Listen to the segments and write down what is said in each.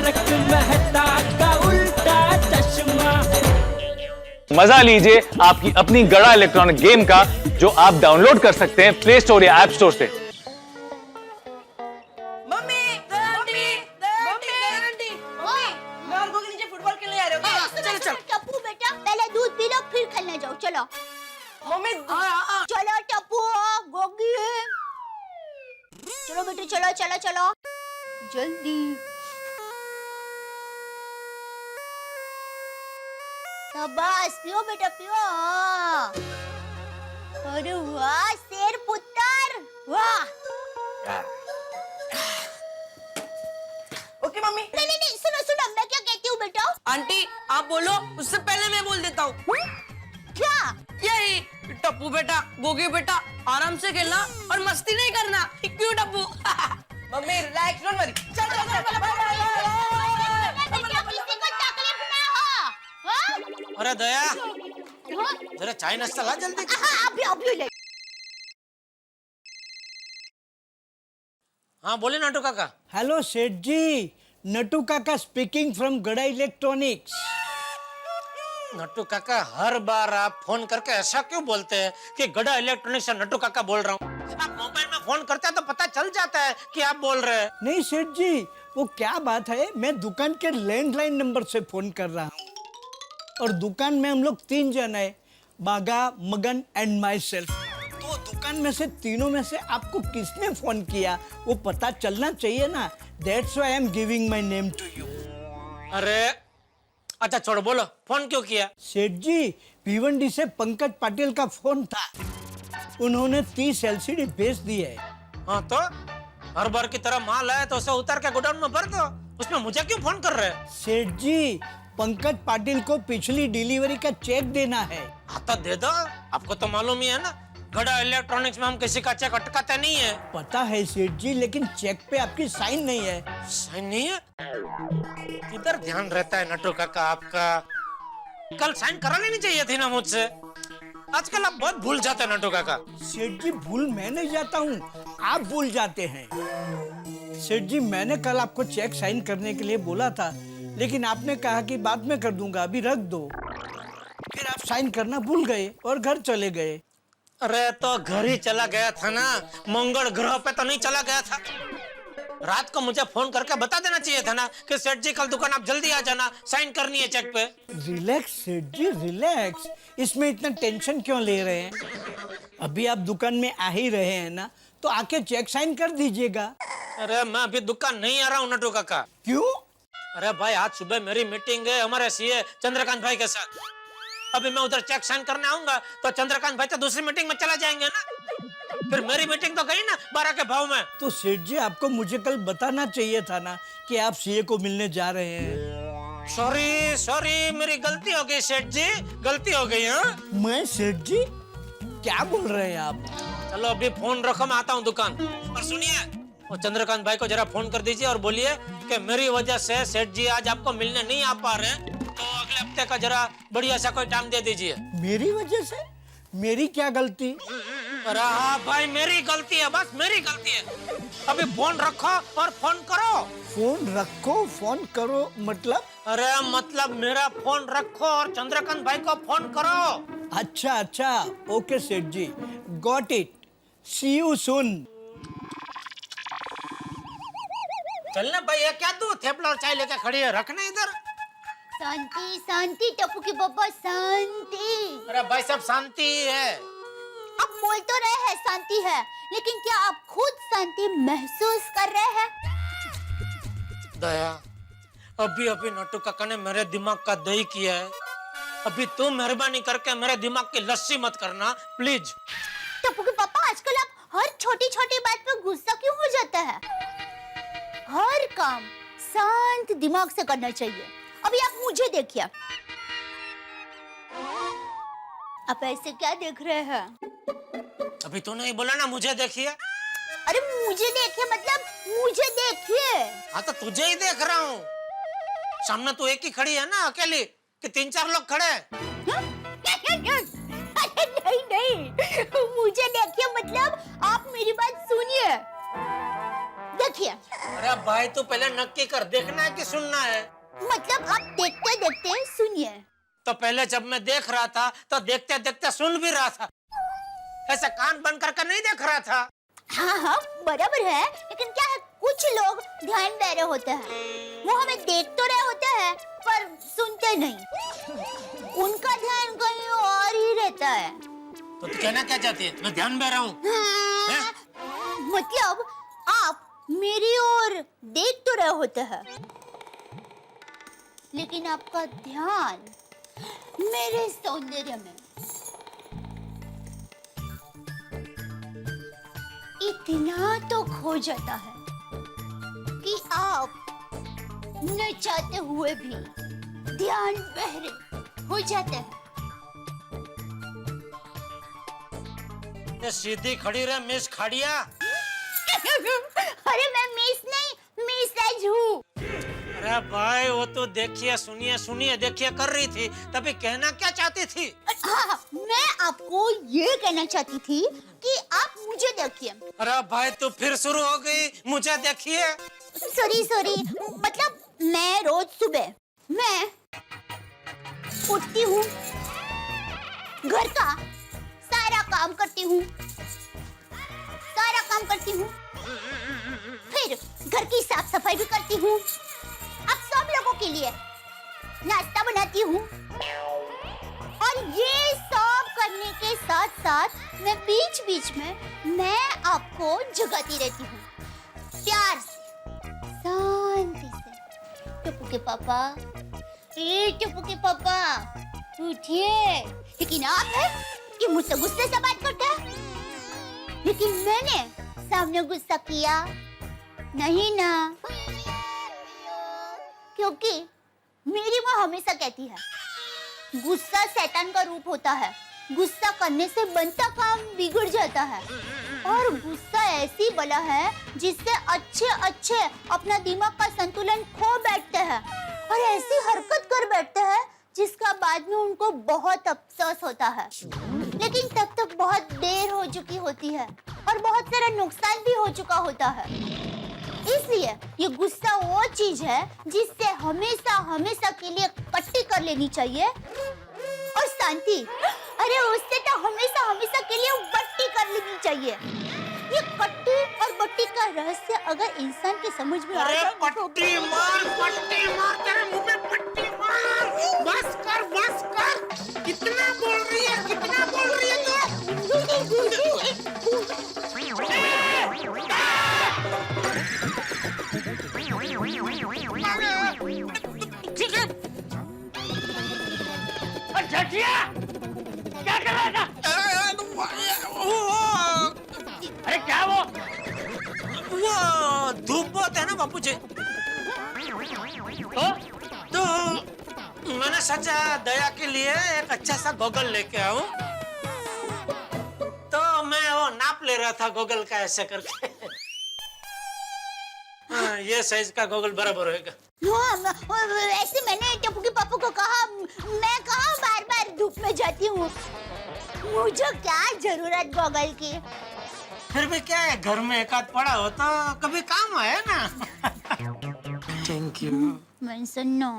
तारक मेहता का उल्टा चश्मा। मजा लीजिए आपकी अपनी गड़ा इलेक्ट्रॉनिक गेम का, जो आप डाउनलोड कर सकते हैं प्ले स्टोर या ऐप स्टोर से। मम्मी आंटी मम्मी आंटी मैं और गोगी नीचे फुटबॉल खेलने आ रहे हो। चलो चलो टप्पू बेटा, पहले दूध पी लो फिर खेलने जाओ। चलो मम्मी चलो टप्पू गोगी, चलो बेटे चलो चलो चलो जल्दी। शाबाश, पियो बेटा पियो। अरे वाह शेर पुत्र, वाह। Okay mummy. नहीं नहीं नहीं, सुनो सुनो, मैं क्या कहती हूँ बेटा। आंटी आप बोलो, उससे पहले मैं बोल देता हूँ। क्या? यही, टप्पू बेटा गोगी बेटा आराम से खेलना और मस्ती नहीं करना। क्यों Tappu? Mummy relax, don't worry. चल चल चल किसी को तकलीफ ना हो। हाँ? अरे दया, हाँ? जरा चाय नाश्ता ला जल्दी। हाँ, अभी ले। हाँ बोले नाटू काका। हेलो सेठ जी, नटू काका स्पीकिंग फ्रॉम गड़ा इलेक्ट्रॉनिक्स। नट्टू काका हर बार आप फोन करके ऐसा क्यों बोलते हैं कि गड़ा इलेक्ट्रॉनिक्स से नट्टू काका बोल रहा हूँ? आप मोबाइल में फोन करते हैं तो पता चल जाता है कि आप बोल रहे हैं। नहीं सेठ जी, वो क्या बात है, मैं दुकान के लैंडलाइन नंबर से फोन कर रहा हूँ और दुकान में हम लोग 3 जन है, बागा, मगन एंड माई सेल्फ। तो दुकान में से तीनों में से आपको किसने फोन किया वो पता चलना चाहिए ना। That's why I am giving my name to you. अरे अच्छा छोड़ो, बोलो फोन क्यों किया? सेठ जी, भिवंडी से पंकज पाटिल का फोन था, उन्होंने 30 LCD बेच दी है। हाँ तो हर बार की तरह माल है तो उसे उतार के गोडाउन में भर दो, उसमें मुझे क्यों फोन कर रहे हैं? सेठ जी, पंकज पाटिल को पिछली डिलीवरी का चेक देना है। हाँ तो दे दो, आपको तो मालूम ही है ना गड़ा इलेक्ट्रॉनिक्स में हम किसी का चेक अटकाते नहीं है। पता है सेठ जी, लेकिन चेक पे आपकी साइन नहीं है। साइन नहीं है? किधर ध्यान रहता है नट्टू काका आपका? कल साइन करा लेनी चाहिए थी ना मुझसे। आजकल आप बहुत भूल जाते हैं नट्टू काका। सेठ जी, भूल मैं नहीं जाता हूँ, आप भूल जाते हैं। सेठ जी, मैंने कल आपको चेक साइन करने के लिए बोला था, लेकिन आपने कहा कि बाद में कर दूंगा, अभी रख दो। फिर आप साइन करना भूल गए और घर चले गए। अरे तो घर ही चला गया था ना, मंगल ग्रह पे तो नहीं चला गया था। रात को मुझे फोन करके बता देना चाहिए था ना कि सेठ जी कल दुकान आप जल्दी आ जाना, साइन करनी है चेक पे। रिलैक्स सेठ जी रिलैक्स, इसमें इतना टेंशन क्यों ले रहे हैं? अभी आप दुकान में आ ही रहे हैं ना, तो आके चेक साइन कर दीजिएगा। अरे मैं अभी दुकान नहीं आ रहा हूँ नट्टू काका। क्यों? अरे भाई आज सुबह मेरी मीटिंग है हमारे सीए चंद्रकांत भाई के साथ। अभी मैं उधर चेक साइन करने आऊंगा तो चंद्रकांत भाई तो दूसरी मीटिंग में चला जाएंगे ना, फिर मेरी मीटिंग तो गई ना 12 के भाव में। तो सेठ जी, आपको मुझे कल बताना चाहिए था ना कि आप सीए को मिलने जा रहे हैं। सॉरी सॉरी, मेरी गलती हो गई सेठ जी, गलती हो गई। हाँ मैं सेठ जी, क्या बोल रहे हैं आप? चलो अभी फोन रखो, मैं आता हूँ दुकान। और सुनिए, वो चंद्रकांत भाई को जरा फोन कर दीजिए और बोलिए कि मेरी वजह से सेठ जी आज आपको मिलने नहीं आ पा रहे, तो अगले हफ्ते का जरा बढ़िया सा कोई टाइम दे दीजिए। मेरी वजह से? मेरी क्या गलती? अरे हाँ भाई, मेरी गलती है, बस मेरी गलती है। अभी फोन रखो और फोन करो। फोन रखो फोन करो मतलब? अरे मतलब मेरा फोन रखो और चंद्रकांत भाई को फोन करो। अच्छा अच्छा, okay Seth ji, got it, see you soon. चलना भाई, ये क्या तू थेपला और चाय लेके खड़ी है, रखना इधर। शांति शांति टप्पू की पापा, शांति। अरे भाई सब शांति है। आप बोल तो रहे हैं शांति है, लेकिन क्या आप खुद शांति महसूस कर रहे हैं? दया, अभी अभी नट्टू काका ने मेरे दिमाग का दही किया है। अभी तू मेहरबानी करके मेरे दिमाग की लस्सी मत करना प्लीज। टप्पू के पापा, आजकल आप हर छोटी छोटी बात पे गुस्सा क्यों हो जाता है? हर काम शांत दिमाग से करना चाहिए। अभी आप मुझे देखिए, आप ऐसे क्या देख रहे हैं? अभी तू नहीं बोला ना मुझे देखिए। अरे मुझे देखिए मतलब मुझे देखिए। हाँ तो तुझे ही देख रहा हूँ। सामने तू एक ही खड़ी है ना अकेली, कि 3-4 लोग खड़े हैं? अरे नहीं नहीं, मुझे देखिए मतलब आप मेरी बात सुनिए। देखिए, अरे भाई तू पहले नक्की कर, देखना है कि सुनना है? मतलब आप देखते देखते सुनिए। तो पहले जब मैं देख रहा था तो देखते देखते सुन भी रहा था, ऐसा कान बंद करके नहीं देख रहा था। हाँ हाँ बराबर है, लेकिन क्या है कुछ लोग ध्यान दे रहे होते हैं, वो हमें देख तो रहे होते हैं पर सुनते नहीं, उनका ध्यान कहीं और ही रहता है। तो तू कहना क्या चाहती है? मैं ध्यान दे रहा हूँ। मतलब आप मेरी ओर देख तो रहे होते हैं, लेकिन आपका ध्यान मेरे सौंदर्य में इतना तो खो जाता है कि आप न चाहते हुए भी ध्यान बहरे हो जाते हैं। ये सीधी खड़ी रहे मिस खाड़िया। अरे मैं मिस नहीं मिसेज हूँ। अरे भाई वो तो देखिए सुनिए सुनिए देखिए कर रही थी, तभी कहना क्या चाहती थी? हाँ, मैं आपको ये कहना चाहती थी कि आप मुझे देखिए। अरे भाई तू फिर शुरू हो गई, मुझे देखिए। सॉरी, मतलब मैं रोज सुबह मैं उठती हूँ, घर का सारा काम करती हूँ, फिर घर की साफ सफाई भी करती हूँ, अब सब लोगों के लिए नाश्ता बनाती हूँ, और ये सब करने के साथ साथ मैं बीच बीच में मैं आपको जगाती रहती हूँ, प्यार से, शांति से। टप्पू के पापा, ए टप्पू के पापा उठिए। लेकिन आप है कि मुझसे गुस्से से बात करते हैं, लेकिन मैंने सामने गुस्सा किया नहीं ना, क्योंकि मेरी माँ हमेशा कहती है गुस्सा शैतान का रूप होता है, गुस्सा करने से बनता काम बिगड़ जाता है, और गुस्सा ऐसी बला है जिससे अच्छे अपना दिमाग का संतुलन खो बैठते हैं और ऐसी हरकत कर बैठते हैं जिसका बाद में उनको बहुत अफसोस होता है, लेकिन तब तक बहुत देर हो चुकी होती है और बहुत सारा नुकसान भी हो चुका होता है। इसलिए ये गुस्सा वो चीज है जिससे हमेशा के लिए कट्टी कर लेनी चाहिए, और शांति, अरे उससे तो हमेशा के लिए बट्टी कर लेनी चाहिए। ये कट्टी और बट्टी का रहस्य अगर इंसान के समझ में आ जाए, पट्टी मार तेरे मुंह में पट्टी मार। बस कर कितना बोल रही है ठीक है। झटिया क्या कर रहा था? अरे क्या वो धूप बहुत है ना बापू जी, तो मैंने सोचा दया के लिए एक अच्छा सा गॉगल लेके आऊं, तो मैं वो नाप ले रहा था गॉगल का ऐसे करके। हाँ, ये साइज का गॉगल बराबर होगा। ऐसे मैंने टप्पू के पापा को कहा, मैं कहाँ बार धूप में जाती हूँ, मुझे क्या जरूरत गॉगल की। फिर भी क्या है, घर में एक आध पड़ा हो तो कभी काम आए ना। Thank you. मैं सुनो,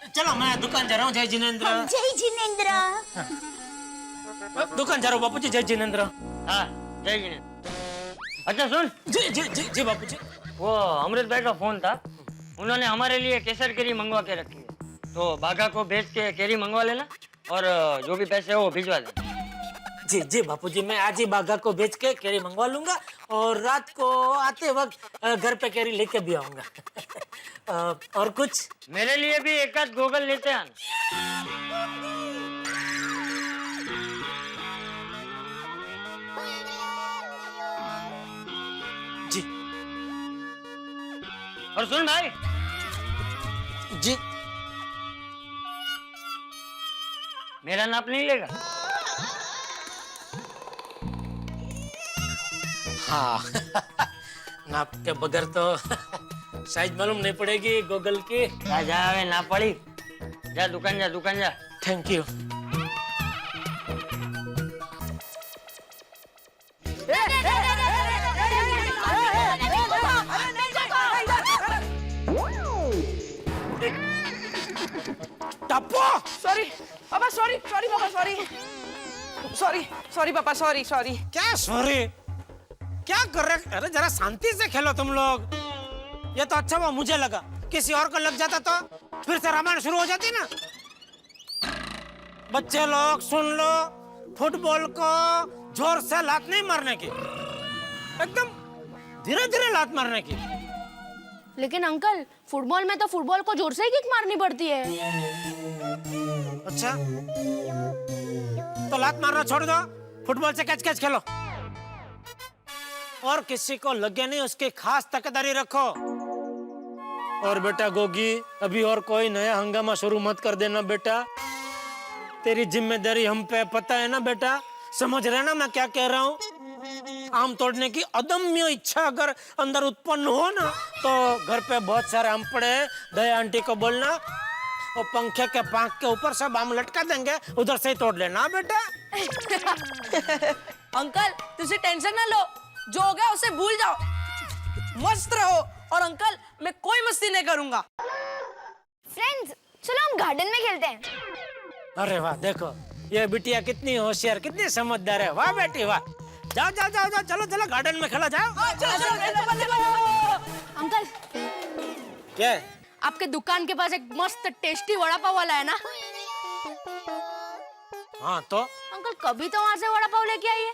चलो मैं दुकान जा रहा हूँ। जय जिनेंद्र। जय जिनेंद्र। दुकान जा रहा हूँ बापू जी। जय जिनेंद्र। हाँ जय जिनेंद्र। अच्छा सुन, जी जी जी जी बापू जी। वो अमृत भाई का फोन था, उन्होंने हमारे लिए केसर केरी मंगवा के रखी है, तो बाघा को भेज के केरी मंगवा लेना और जो भी पैसे हो वो भिजवा देना। जी जी बापू जी, मैं आज ही बाघा को भेज के केरी मंगवा लूंगा और रात को आते वक्त घर पे केरी लेके भी आऊंगा। और कुछ मेरे लिए भी एक आध गॉगल लेते आना। जी। और सुन भाई, जी मेरा नाप नहीं लेगा? हाँ। नाप के बगैर तो साइज मालूम नहीं पड़ेगी गॉगल की। जा ना पड़ी, जा दुकान जा। Thank you. सॉरी सॉरी पापा, सॉरी सॉरी। क्या सॉरी? क्या कर रहे? अरे जरा शांति से खेलो तुम लोग। ये तो अच्छा हुआ मुझे लगा, किसी और को लग जाता तो फिर से रामायण शुरू हो जाती ना। बच्चे लोग सुन लो, फुटबॉल को जोर से लात नहीं मारने की, एकदम धीरे धीरे लात मारने की। लेकिन अंकल, फुटबॉल में तो फुटबॉल को जोर से ही किक मारनी पड़ती है। अच्छा, तो लात मारना छोड़ दो, फुटबॉल से कैच कैच खेलो। और किसी को लगे नहीं उसकी खास तकदारी रखो। और बेटा गोगी, अभी और कोई नया हंगामा शुरू मत कर देना बेटा। तेरी जिम्मेदारी हम पे, पता है ना बेटा? समझ रहे ना मैं क्या कह रहा हूँ? आम तोड़ने की अदम्य इच्छा अगर अंदर उत्पन्न हो ना, तो घर पे बहुत सारे आम पड़े हैं, दया आंटी को बोलना और पंखे के पंख के ऊपर सब आम लटका देंगे, उधर से ही तोड़ लेना बेटा। अंकल तुझे टेंशन ना लो, जो हो गया उसे भूल जाओ, मस्त रहो। और अंकल मैं कोई मस्ती नहीं करूंगा। फ्रेंड्स, चलो हम गार्डन में खेलते हैं। अरे वाह, देखो ये बिटिया कितनी होशियार, कितनी समझदार है। वाह बेटी वाह। जाओ जाओ जाओ जाओ, चलो चलो गार्डन में खेला जाओ। अंकल, क्या है? आपके दुकान के पास एक मस्त टेस्टी वड़ा पाव वाला है ना? हाँ तो अंकल, कभी तो वहाँ से वड़ा पाव लेके आइए।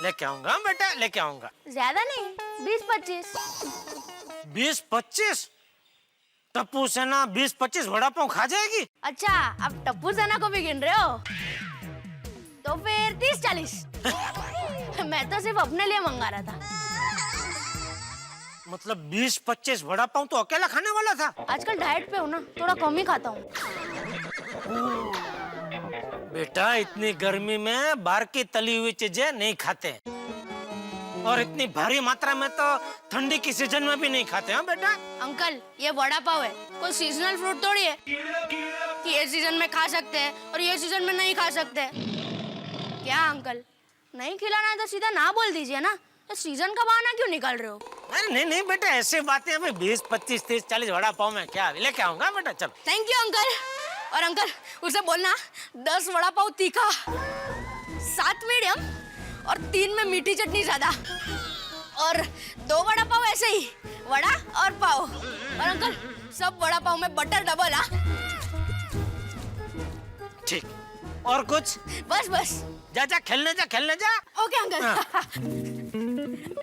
लेके आऊंगा बेटा, लेके आऊंगा। ज्यादा नहीं, 20-25। 20-25? टप्पू सेना 20-25 वड़ा पाव खा जाएगी? अच्छा, अब टप्पू सेना को भी गिन रहे हो? तो फिर 30-40। मैं तो सिर्फ अपने लिए मंगा रहा था। मतलब 20-25 वड़ा पाव तो अकेला खाने वाला था? आजकल डाइट पे हूँ ना, थोड़ा कम ही खाता हूँ। बेटा इतनी गर्मी में बाहर की तली हुई चीजें नहीं खाते, और इतनी भारी मात्रा में तो ठंडी की सीजन में भी नहीं खाते। हाँ बेटा? अंकल, ये वड़ा पाव है, कोई सीजनल फ्रूट थोड़ी है कि ये सीजन में खा सकते हैं और ये सीजन में नहीं खा सकते। क्या अंकल, नहीं खिलाना है तो सीधा ना बोल दीजिए ना, तो सीजन का बहाना क्यों निकाल रहे हो? अरे नहीं नहीं बेटा, ऐसी बातें हैं। 20-25 30-40 वड़ा पाव में क्या लेके आऊंगा बेटा। चलो। Thank you uncle. और अंकल उसे बोलना 10 वड़ा पाव तीखा, 7 मीडियम और 3 में मीठी चटनी ज्यादा, और 2 वड़ा पाव ऐसे ही, वड़ा और पाव। और अंकल सब वड़ा पाव में बटर डबल। हाँ ठीक। और कुछ? बस बस। जा जा, खेलने जा, खेलने जा। Okay uncle.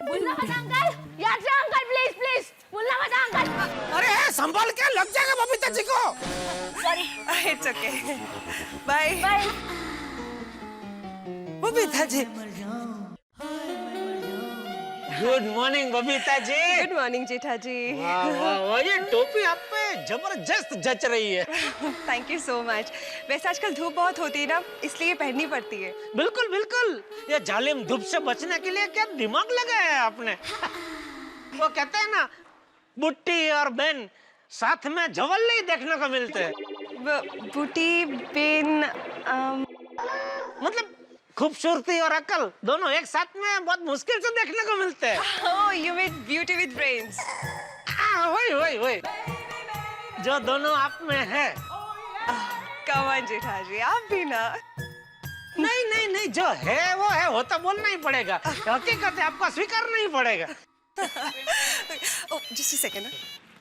बोलना मत अंकल, याद से अंकल, प्लीज प्लीज बोलना मत अंकल। अरे संभाल के, लग जाएगा बबीता जी को। Sorry. It's okay, bye bye. Babita ji. Good morning Babita ji. Good morning Jetha ji. वाह वाह वाह, ये टोपी आप पे जबरदस्त जच रही है। Thank you so much. वैसे आजकल धूप बहुत होती है ना, इसलिए पहननी पड़ती है। बिल्कुल बिल्कुल, ये जालिम धूप से बचने के लिए क्या दिमाग लगाया है आपने। वो कहते हैं ना, बुट्टी और बेन साथ में जवल नहीं देखने को मिलते। बूटी बेन मतलब खूबसूरती और अकल दोनों एक साथ में बहुत मुश्किल से देखने को मिलते हैं। Oh, you mean beauty with brains. वही वही वही, जो दोनों आप में है। कम ऑन जेठा जी, आप भी ना। नहीं नहीं नहीं, जो है वो तो बोलना ही पड़ेगा। हकीकत है, आपको स्वीकारना ही पड़ेगा। Just a second.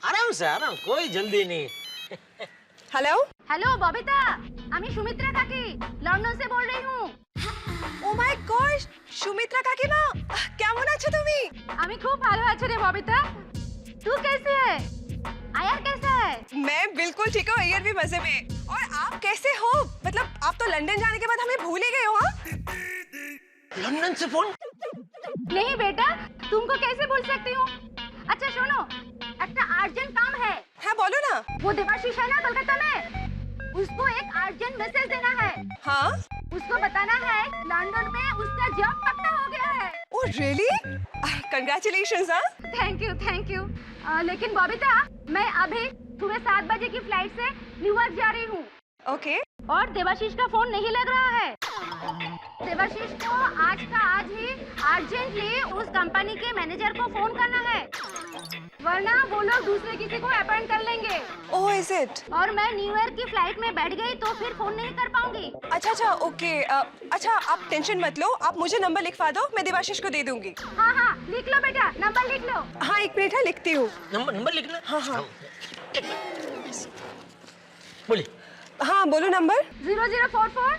आराम से, आराम, कोई जल्दी नहीं। हेलो हेलो बबिता, আমি সুমিত্রা কাকি লন্ডন से बोल रही हूँ। ও মাই গড, সুমিত্রা কাকিমা, কেমন আছো তুমি? আমি খুব ভালো আছি রে ববিতা। तू कैसे है? आयर कैसा है? मैं बिल्कुल ठीक हूँ, अय्यर भी मजे में। और आप कैसे हो? मतलब आप तो लंदन जाने के बाद हमें भूल ही गए हो। हाँ, लंदन से फोन? नहीं बेटा, तुमको कैसे भूल सकती हूँ? अच्छा सुनो, একটা अर्जेंट काम है। हाँ बोलो ना। वो देवाशीष है ना कलकत्ता में, उसको एक अर्जेंट मैसेज देना है। हाँ, उसको बताना है लंदन में उसका जॉब पक्का हो गया है। Oh really? कंग्रेचुलेशंस। हाँ, थैंक यू। लेकिन बबिता, मैं अभी सुबह 7 बजे की फ्लाइट से न्यूयॉर्क जा रही हूँ। ओके। और देवाशीष का फोन नहीं लग रहा है। देवाशीष को आज का आज ही अर्जेंटली उस कंपनी के मैनेजर को फोन करना है, वरना वरना वो लोग दूसरे किसी को अपॉइंट कर लेंगे। Oh is it? और मैं न्यू ईयर की फ्लाइट में बैठ गई तो फिर फोन नहीं कर पाऊंगी। अच्छा ओके। अच्छा आप टेंशन मत लो, आप मुझे नंबर लिखवा दो, मैं देवाशीष को दे दूंगी। हाँ लिख लो बेटा, नंबर लिख लो। हाँ एक मिनट है, लिखती हूँ। नंबर लिखना। हाँ बोलिए। हाँ बोलो नंबर। 0044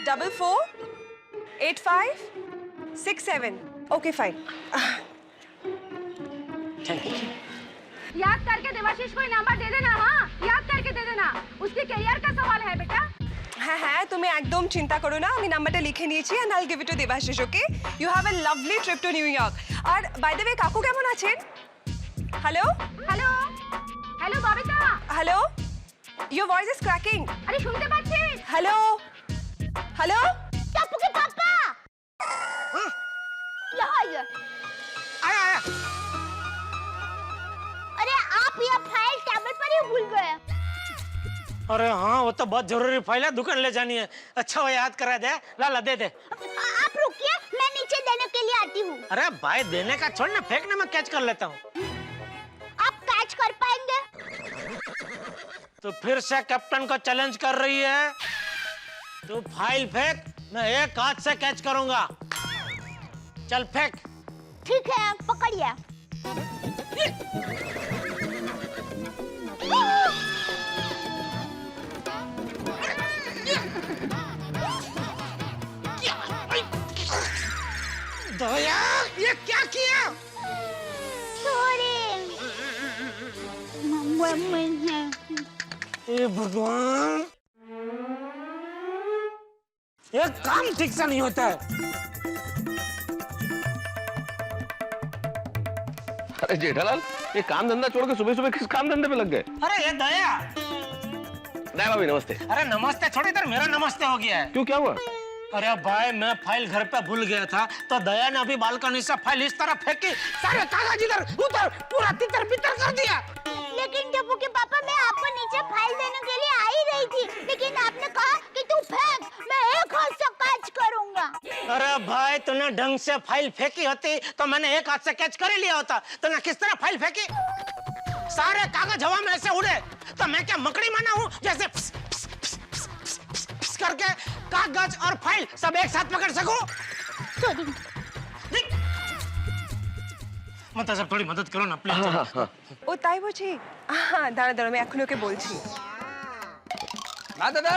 00448567। Okay fine. याद करके देवाशीष को नंबर दे देना। हाँ याद करके दे देना, उसके करियर का सवाल है बेटा। হ্যাঁ তুমি একদম চিন্তা করো না, আমি নাম্বারটা লিখে নিয়েছি and I'll give it to Debashis, okay? You have a lovely trip to New York. R by the way কাকু কেমন আছেন? Hello hello hello Babita. Hello, your voice is cracking. আরে শুনতে পাচ্ছিস? হ্যালো হ্যালো टप्पू के पापा यहाँ आइए। आया। अरे आप यह फाइल टेबल पर ही भूल गए। अरे हाँ वो तो बहुत जरूरी फाइल है, दुकान ले जानी है। अच्छा वो याद करा दे, ला दे दे। आप रुकिए, मैं नीचे देने के लिए आती हूँ। अरे भाई देने का छोड़ ना, फेंकने में कैच कर लेता हूँ। आप कैच कर पाएंगे? तो फिर से कैप्टन को चैलेंज कर रही है। तू फाइल फेंक, मैं एक हाथ से कैच करूंगा। चल फेंक। ठीक है पकड़िए। दया ये क्या किया? सॉरी। ए भगवान, ये काम ठीक से नहीं होता है। अरे जेठालाल, ये काम धंधा छोड़ के सुबह सुबह किस काम धंधे पे लग गए? अरे ये दया। दया भाभी नमस्ते। अरे नमस्ते छोड़, इधर मेरा नमस्ते हो गया है। क्यों, क्या हुआ? अरे भाई मैं फाइल घर पे भूल गया था, तो दया ने अभी बालकनी से फाइल इस तरह फेंकी, सारे कागज इधर उधर पूरा तितर बितर कर दिया। लेकिन टप्पू के पापा, मैं आपको नीचे फाइल देने के लिए आ ही रही थी, लेकिन आपने कहा कि तू फेंक, मैं एक हाथ से कैच करूंगा। अरे भाई तूने ढंग से फाइल फेंकी होती तो मैंने एक हाथ से कैच कर ही लिया होता। तूने किस तरह फाइल फेंकी? सारे कागज हवा में ऐसे उड़े, तो मैं क्या मकड़ी माना हूँ जैसे फिस, फिस, फिस, फिस, फिस, फिस, फिस करके कागज और फाइल सब एक साथ पकड़ सकूं? मतलब सब थोड़ी मदद करो ना प्लीज। ও তাই বুঝি? হ্যাঁ দাঁড়া আমি এখন ওকে বলছি। दादा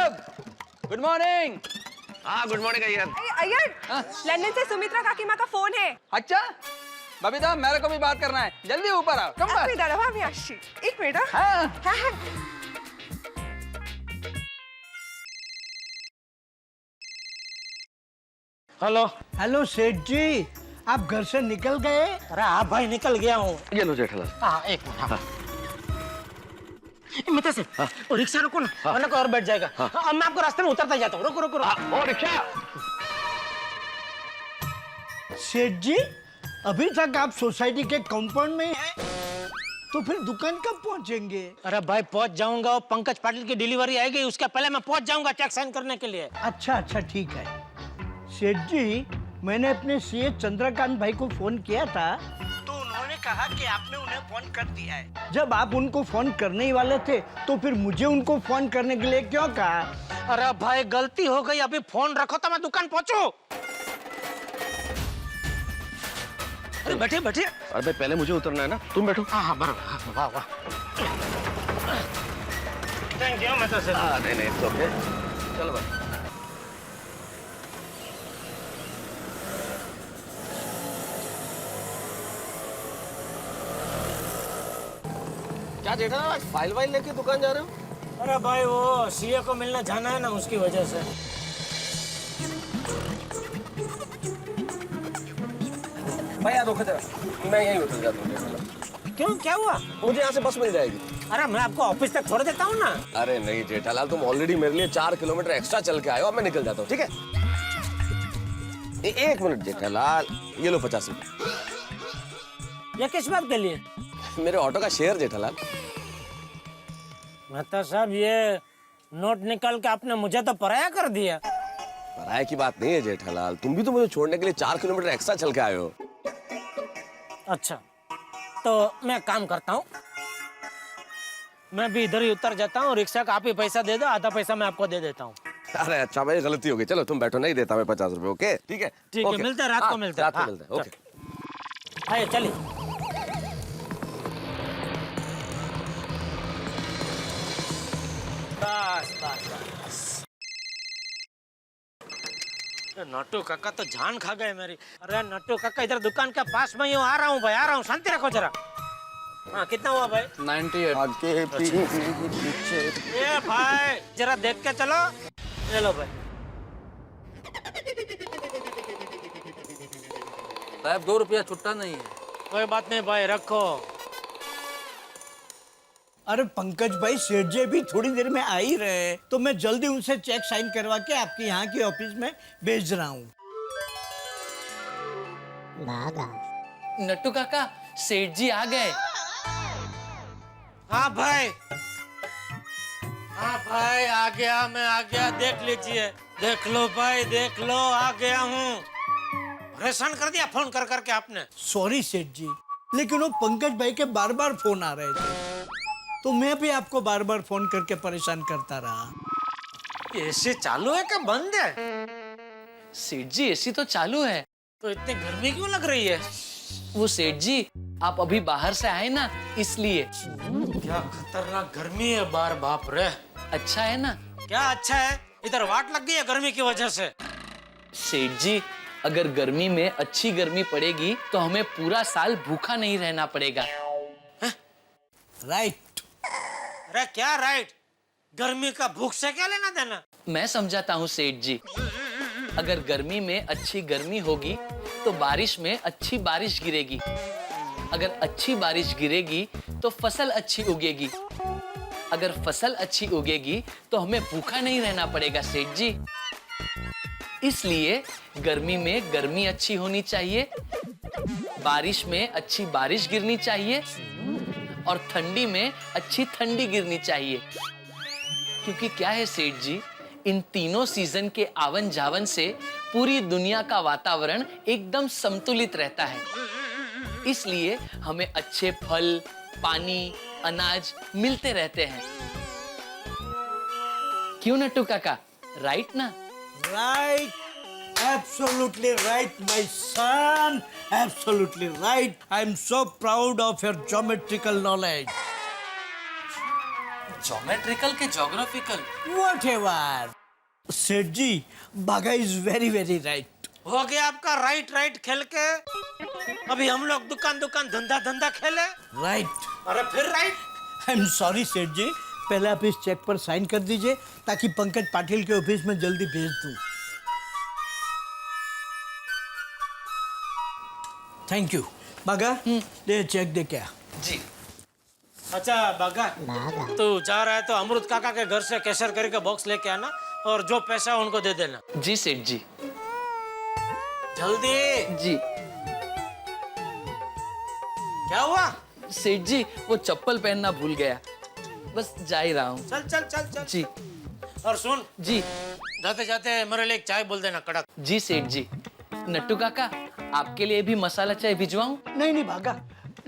गुड मॉर्निंग। हाँ good morning Iyer. Iyer, London से सुमित्रा काकीमा का फोन है। अच्छा बबीता, मेरे को भी बात करना है, जल्दी ऊपर आओ। कम আপনি দাঁড়াও, আমি আসছি। এক মিনিট। हाँ হ্যাঁ हेलो। हेलो सेठ जी, आप घर से निकल गए? अरे हाँ भाई निकल गया हूँ। ये लो जेठालाल। हाँ एक मिनट। हाँ। मतलब से और रिक्शा रुको ना, वरना कोई और बैठ जाएगा। अब मैं आपको रास्ते में उतरता जाता हूँ। रुको रुको रुको। और रिक्शा। सेठ जी, अभी तक आप सोसाइटी के कंपाउंड में ही हैं, तो फिर दुकान कब पहुंचेंगे? अरे भाई पहुंच जाऊंगा, पंकज पाटिल की डिलीवरी आएगी, उसके पहले मैं पहुंच जाऊंगा चेक साइन करने के लिए। अच्छा ठीक है। सेठ जी, मैंने अपने सीए चंद्रकांत भाई को फोन किया था, तो उन्होंने कहा कि आपने उन्हें फोन कर दिया है। जब आप उनको फोन करने ही वाले थे, तो फिर मुझे उनको फोन करने के लिए क्यों कहा? अरे भाई गलती हो गई, अभी फोन रखो तो मैं दुकान पहुंचू। अरे बैठिए बैठिए। अरे भाई पहले मुझे उतरना है ना, तुम बैठो। हाँ बराबर। वाह वाह, थैंक यू। मैं तो नहीं ओके, चलो भाई। क्या जेठालाल, आज फाइल वाइल लेके दुकान जा रहे हो? अरे भाई वो सीए को मिलने जाना है ना, उसकी वजह से। भाई यार रुको जरा, मैं यहीं उतर जाता हूँ। क्यों, क्या हुआ? मुझे यहाँ से बस मिल जाएगी। अरे मैं आपको ऑफिस तक छोड़ देता हूँ ना। अरे नहीं जेठालाल, तुम ऑलरेडी मेरे लिए 4 किलोमीटर एक्स्ट्रा चल के आए हो, अब मैं निकल जाता हूँ, ठीक है? एक मिनट जेठालाल, ये लो 50 रुपए। ये किस बात के लिए? मेरे ऑटो का शेयर जेठालाल। मेहता साहब, ये नोट निकाल के आपने मुझे तो पराया कर दिया। पराये की बात नहीं है जेठालाल, तुम भी तो मुझे छोड़ने के लिए 4 किलोमीटर एक्स्ट्रा चल के आए हो। अच्छा तो मैं काम करता हूँ, मैं भी इधर ही उतर जाता हूँ, रिक्शा का आप ही पैसा दे दो, आधा पैसा मैं आपको दे देता हूँ। अरे अच्छा भाई, गलती हो गई, चलो तुम बैठो, नहीं देता मैं 50 रुपए। ओके ठीक है, ठीक है, ओके। मिलते हैं, रात को हाँ, मिलते हैं। रात को हाँ, मिलते हैं, ओके। आइए चलिए। बस बस बस। नट्टू काका तो जान खा गए मेरी। अरे नट्टू काका, इधर दुकान के पास में ही हूँ, आ रहा हूँ भाई, आ रहा हूँ, शांति रखो जरा। हाँ, कितना हुआ भाई? 98। आगे पीछे। ए भाई, जरा देख के चलो। ले लो भाई। साहब 2 रुपया छुट्टा नहीं है। कोई बात नहीं भाई, रखो। अरे पंकज भाई, सेठ जी भी थोड़ी देर में आ ही रहे हैं, तो मैं जल्दी उनसे चेक साइन करवा के आपके यहाँ की ऑफिस में भेज रहा हूँ। नट्टू काका, सेठ जी आ गए। हाँ भाई, हाँ भाई, आ गया, मैं आ गया, देख लीजिए, देख लो भाई, देख लो, आ गया हूँ। परेशान कर दिया फोन कर करके आपने। सॉरी सेठ जी, लेकिन वो पंकज भाई के बार बार फोन आ रहे थे, तो मैं भी आपको बार बार फोन करके परेशान करता रहा। एसी चालू है क्या बंद है? सेठ जी एसी तो चालू है। तो इतनी गर्मी क्यों लग रही है? वो सेठ जी, आप अभी बाहर से आए ना, इसलिए। क्या खतरनाक गर्मी है बाहर, बाप रे। अच्छा है ना? क्या अच्छा है, इधर वाट लग गई है गर्मी की वजह से। सेठ जी, अगर गर्मी में अच्छी गर्मी पड़ेगी तो हमें पूरा साल भूखा नहीं रहना पड़ेगा। राइट। अरे क्या राइट? गर्मी का भूख से क्या लेना देना? मैं समझाता हूँ सेठ जी, अगर गर्मी में अच्छी गर्मी होगी तो बारिश में अच्छी बारिश गिरेगी, अगर अच्छी बारिश गिरेगी तो फसल अच्छी उगेगी, अगर फसल अच्छी उगेगी तो हमें भूखा नहीं रहना पड़ेगा सेठ जी। इसलिए गर्मी में गर्मी अच्छी होनी चाहिए, बारिश में अच्छी बारिश गिरनी चाहिए और ठंडी में अच्छी ठंडी गिरनी चाहिए। क्योंकि क्या है सेठ जी, इन तीनों सीजन के आवन जावन से पूरी दुनिया का वातावरण एकदम संतुलित रहता है। इसलिए हमें अच्छे फल, पानी, अनाज मिलते रहते हैं। क्यों नट्टू काका, राइट ना? Right, absolutely right, my son. Absolutely right. I'm so proud of your geometrical knowledge. Geometrical के ज्योग्राफिकल? Whatever. सेठ जी, बागा is very very right. हो गया आपका राइट राइट खेल के। अभी हम लोग दुकान दुकान धंधा धंधा खेले। Right. अरे फिर राइट? I'm sorry सेठ जी, पहले आप इस चेक पर साइन कर दीजिए ताकि पंकज पाटिल के ऑफिस में जल्दी भेज दूं। Thank you. बागा, ये चेक दे क्या? जी। अच्छा बागा, तू जा रहा है तो अमृत काका के घर से कैशर करके बॉक्स लेके आना और जो पैसा उनको दे देना। जी सेठ जी। जल्दी। जी। क्या हुआ? सेठ जी, वो चप्पल पहनना भूल गया, बस जा ही रहा हूँ। चल चल चल चल। जी। और सुन, जी। जाते जाते मेरे लिए एक चाय बोल देना कड़क। जी सेठ जी। नट्टू काका, आपके लिए भी मसाला चाय भिजवाऊं? नहीं नहीं बागा,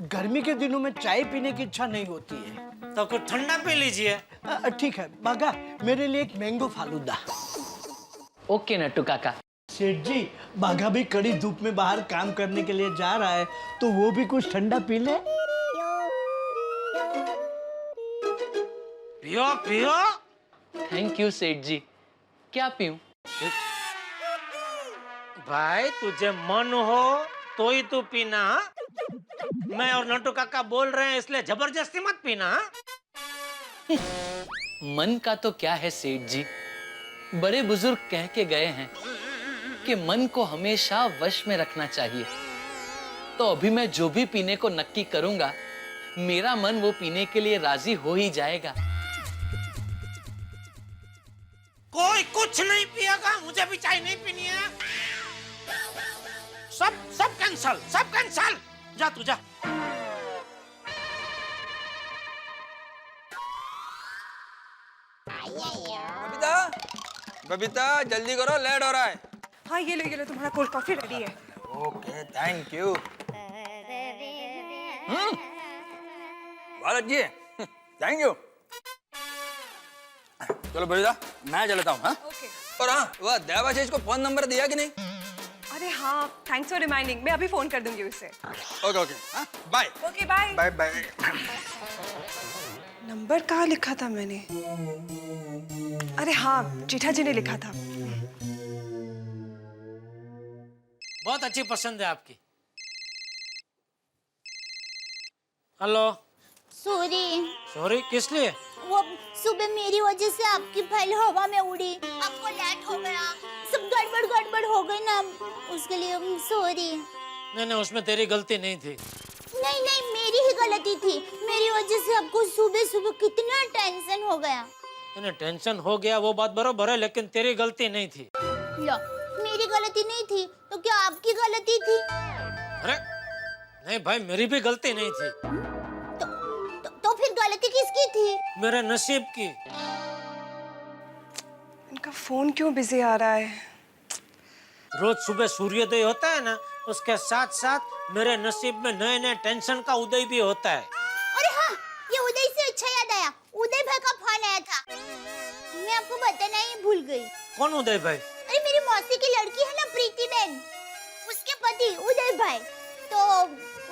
गर्मी के दिनों में चाय पीने की इच्छा नहीं होती है। तो कुछ ठंडा पी लीजिए। ठीक है बागा, मेरे लिए एक मैंगो फालूदा। ओके नट्टू काका। सेठ जी, बागा भी कड़ी धूप में बाहर काम करने के लिए जा रहा है, तो वो भी कुछ ठंडा पी ले। पियो पियो। थैंक यू सेठ जी। क्या पीऊं? भाई तुझे मन हो तो ही तू पीना। मैं और नट्टू काका बोल रहे हैं इसलिए जबरदस्ती मत पीना। मन का तो क्या है सेठ जी, बड़े बुजुर्ग कह के गए हैं कि मन को हमेशा वश में रखना चाहिए। तो अभी मैं जो भी पीने को नक्की करूंगा, मेरा मन वो पीने के लिए राजी हो ही जाएगा। कोई कुछ नहीं पिएगा, मुझे भी चाय नहीं पीनी है। सब सब कैंसल, सब कैंसल। जा तू जा। बबीता, बबीता जल्दी करो, लेट हो रहा है। हाँ ये लो तुम्हारा कोल्ड कॉफी रेडी है। Okay thank you. बहुत अच्छी है। Thank you. चलो बबीता मैं चलता हूँ। हाँ ओके। और हाँ वह देवाशीष को फोन नंबर दिया कि नहीं? अरे हाँ, थैंक्स फॉर रिमाइंडिंग। मैं अभी फोन कर दूंगी उसे। ओके ओके हाँ bye. Okay bye. Bye bye. Number कहाँ लिखा था मैंने? अरे हाँ, जेठा जी ने लिखा था। बहुत अच्छी पसंद है आपकी। हेलो। सॉरी, सॉरी किस लिए? वो सुबह मेरी वजह से आपकी फाइल हवा में उड़ी, आपको लेट हो गया, सब गड़बड़ गड़बड़ हो गई ना, उसके लिए सॉरी। नहीं नहीं उसमें तेरी गलती नहीं थी। नहीं नहीं मेरी ही गलती थी, मेरी वजह से आपको सुबह सुबह कितना टेंशन हो गया। इन्हें टेंशन हो गया वो बात बरोबर है, लेकिन तेरी गलती नहीं थी। लो, मेरी गलती नहीं थी तो क्या आपकी गलती थी? अरे नहीं भाई मेरी भी गलती नहीं थी। तो फिर गलती किसकी थी? मेरे नसीब की। इनका फोन क्यों बिजी आ रहा है? रोज सुबह सूर्योदय होता है ना, उसके साथ साथ मेरे नसीब में नए नए टेंशन का उदय भी होता है। अरे हाँ, ये उदय से अच्छा याद आया, उदय भाई का फोन आया था, मैं आपको बताना ही भूल गई। कौन उदय भाई? अरे मेरी मौसी की लड़की है ना प्रीति बहन, उसके पति उदय भाई, तो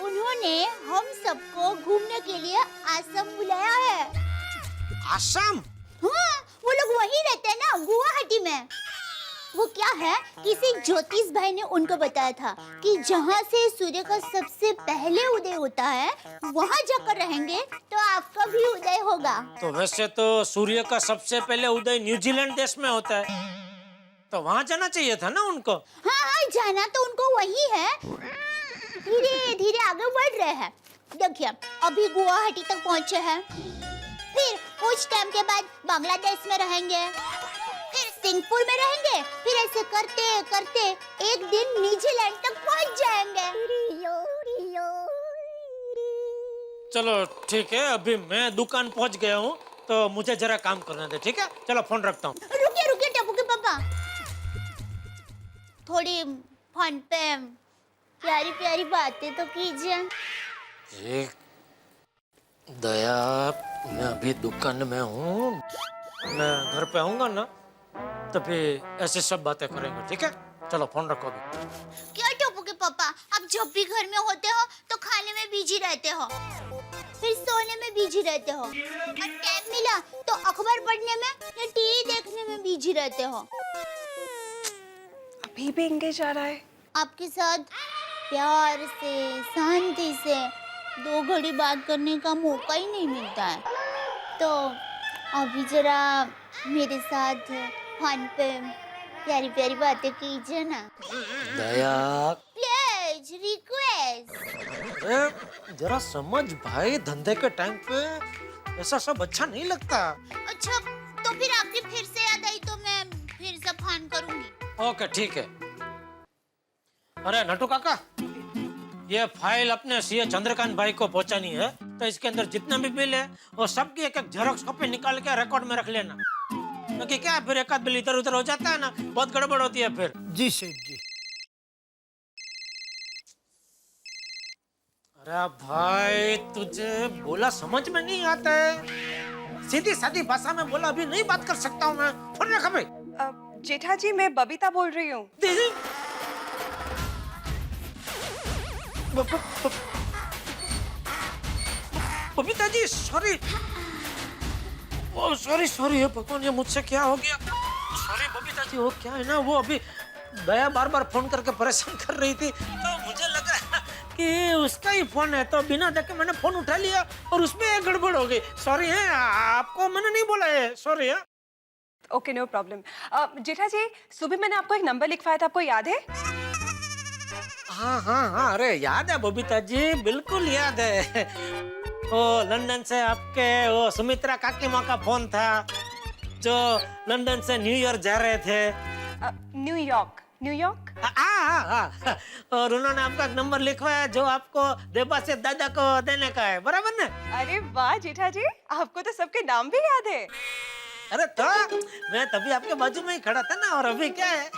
उन्होंने हम सबको घूमने के लिए आसाम बुलाया है। आसाम? हाँ, वो लोग वहीं रहते हैं ना, गुवाहाटी में। वो क्या है, किसी ज्योतिष भाई ने उनको बताया था कि जहाँ से सूर्य का सबसे पहले उदय होता है वहाँ जाकर रहेंगे तो आपका भी उदय होगा। तो वैसे तो सूर्य का सबसे पहले उदय न्यूजीलैंड देश में होता है, तो वहाँ जाना चाहिए था ना उनको। हाँ हाँ, जाना तो उनको वही है, धीरे धीरे आगे बढ़ रहे हैं। देखिए अभी गुवाहाटी तक पहुँचे हैं, फिर कुछ टाइम के बाद बांग्लादेश में रहेंगे, फिर सिंगापुर में रहेंगे, फिर ऐसे करते करते एक दिन न्यूजीलैंड तक पहुंच जाएंगे। चलो ठीक है, अभी मैं दुकान पहुंच गया हूँ, तो मुझे जरा काम करने दे, ठीक है? चलो फोन रखता हूँ। रुकिए रुकिए टप्पू के पापा, थोड़ी फोन पे प्यारी प्यारी बातें तो कीजिए। दया, मैं अभी दुकान में हूँ, मैं घर पे आऊंगा ना तभी ऐसे सब बातें करेंगे, ठीक है? चलो फोन रखो अभी। क्या टप्पू के पापा, आप जब भी घर में होते हो तो खाने में बिजी रहते हो, फिर सोने में बिजी रहते हो, और टाइम मिला तो अखबार पढ़ने में या टीवी देखने में बिजी रहते हो। अभी भी एंगेज आ रहा है। आपके साथ प्यार से शांति से 2 घड़ी बात करने का मौका ही नहीं मिलता है, तो अभी जरा मेरे साथ फोन पे प्यारी प्यारी बातें कीजिए ना। दया, प्लीज रिक्वेस्ट। अरे जरा समझ भाई, धंधे के टाइम पे ऐसा सब अच्छा नहीं लगता। अच्छा तो फिर आपकी फिर से याद आई तो मैं फिर से फोन करूंगी। ओके ठीक है। अरे नटू काका, ये फाइल अपने सीए चंद्रकांत भाई को पहुंचानी है, तो इसके अंदर जितना भी बिल है वो सबकी एक एक जेरॉक्स कॉपी निकाल के रिकॉर्ड में रख लेना, क्योंकि क्या है फिर एक आध बिल इधर उधर हो जाता है ना, बहुत गड़बड़ होती है फिर। जी सेठ जी। अरे भाई तुझे बोला समझ में नहीं आता है, सीधी सादी भाषा में बोला अभी नहीं बात कर सकता हूँ मैं। फोन रखा भाई। जेठा जी मैं बबीता बोल रही हूँ। Babita ji sorry, sorry sorry है भगवान, ये मुझसे क्या हो गया? सॉरी बबीता जी, वो क्या है ना, वो अभी दया बार बार फोन करके परेशान कर रही थी, तो मुझे लगा कि उसका ही फोन है, तो बिना देखे मैंने फोन उठा लिया और उसमें एक गड़बड़ हो गई। सॉरी है, आपको मैंने नहीं बोला है, सॉरी है। Okay no problem. Jetha ji सुबह मैंने आपको एक नंबर लिखवाया था, आपको याद है? हाँ हाँ हाँ, अरे याद है बबीता जी, बिल्कुल याद है। वो लंदन से आपके वो सुमित्रा काकी माँ का फोन था, जो लंदन से न्यूयॉर्क जा रहे थे। न्यूयॉर्क? न्यूयॉर्क? हाँ, और उन्होंने आपका नंबर लिखवाया जो आपको देबा से दादा को देने का है, बराबर ना? अरे वाह जेठा जी, आपको तो सबके नाम भी याद है। अरे तो मैं तभी आपके बाजू में ही खड़ा था ना, और अभी क्या है,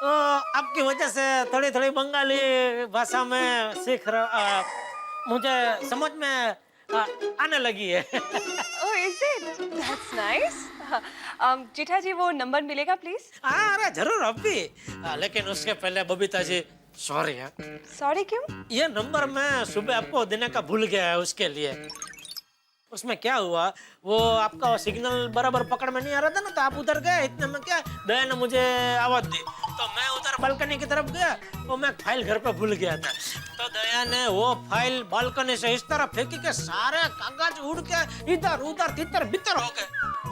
वो आपकी वजह से थोड़ी थोड़ी बंगाली भाषा में सीख रहा, मुझे समझ में आने लगी है। Oh, is it? That's nice. जेठा जी वो नंबर मिलेगा प्लीज? अरे जरूर अभी, लेकिन उसके पहले बबीता जी सॉरी है। सॉरी क्यों? ये नंबर मैं सुबह आपको देने का भूल गया है, उसके लिए। उसमें क्या हुआ, वो आपका सिग्नल बराबर पकड़ में नहीं आ रहा था ना, तो आप उधर गए, इतने में क्या दया ने मुझे आवाज दी, तो मैं उधर बालकनी की तरफ गया, वो मैं फाइल घर पे भूल गया था, तो दया ने वो फाइल बालकनी से इस तरह फेंकी के सारे कागज उड़ के इधर उधर तितर बितर हो गए।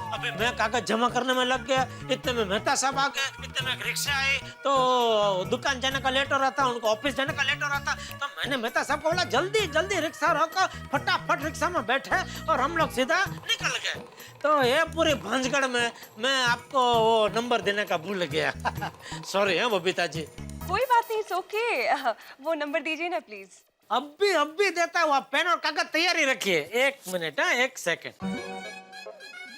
अभी मैं कागज जमा करने में लग गया, इतने में मेहता साहब आ गए, इतने में एक रिक्शा आई, तो दुकान जाने का लेट हो रहा था, उनको ऑफिस जाने का लेट हो रहा था, तो मैंने मेहता साहब को बोला जल्दी जल्दी रिक्शा रोको, फटाफट रिक्शा में बैठे और हम लोग सीधा निकल गए। तो ये पूरी भांजगढ़ में मैं आपको वो नंबर देने का भूल गया। सॉरी है बबीता जी। कोई बात नहीं, ओके। वो नंबर दीजिए ना प्लीज। अभी देता हूँ, आप पेन और कागज तैयारी रखिए। एक मिनट, हाँ, एक सेकंड।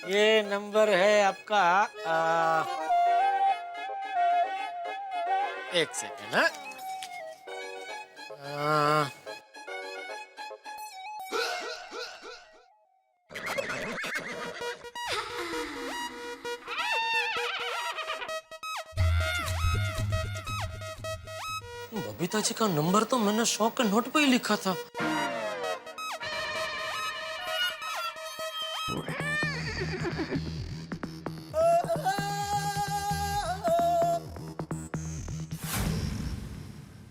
ये नंबर है आपका, एक सेकंड, हाँ। बबीता जी का नंबर तो मैंने 100 के नोट पे ही लिखा था।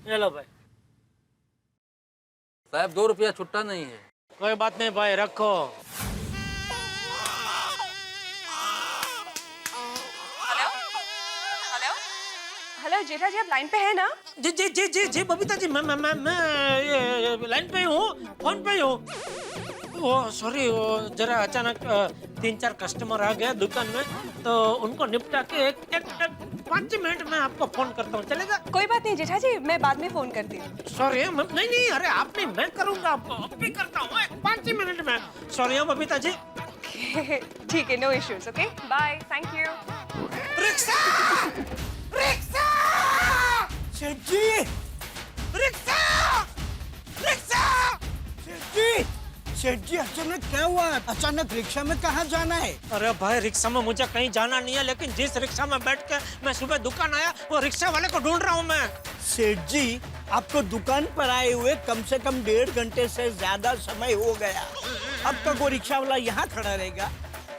हेलो भाई। साहब 2 रुपया छुट्टा नहीं है। कोई बात नहीं भाई, रखो। हेलो जेठा जी, आप लाइन पे है ना? जी जी जी जी जी बबीता जी, मैं लाइन पे हूँ, फोन पे हूँ। वो सॉरी, वो जरा अचानक 3-4 कस्टमर आ गए दुकान में, तो उनको निपटा के एक 5 मिनट में आपको फोन करता हूँ, चलेगा? कोई बात नहीं जेठा जी, मैं बाद में फोन करती हूँ। सॉरी, नहीं, अरे आप नहीं, मैं करूँगा, अभी करता हूँ 5 मिनट में। सॉरी है बबीता जी। ठीक है, no issues, okay, bye, thank you. Rickshaw! Rickshaw! सेठ जी! रिक्शा! रिक्शा! सेठ जी अचानक क्या हुआ? अचानक रिक्शा में कहाँ जाना है? अरे भाई, रिक्शा में मुझे कहीं जाना नहीं है, लेकिन जिस रिक्शा में बैठ के मैं सुबह दुकान आया, वो रिक्शा वाले को ढूंढ रहा हूँ मैं। सेठ जी, आपको दुकान पर आए हुए कम से कम 1.5 घंटे से ज्यादा समय हो गया। अब तक वो रिक्शा वाला यहाँ खड़ा रहेगा?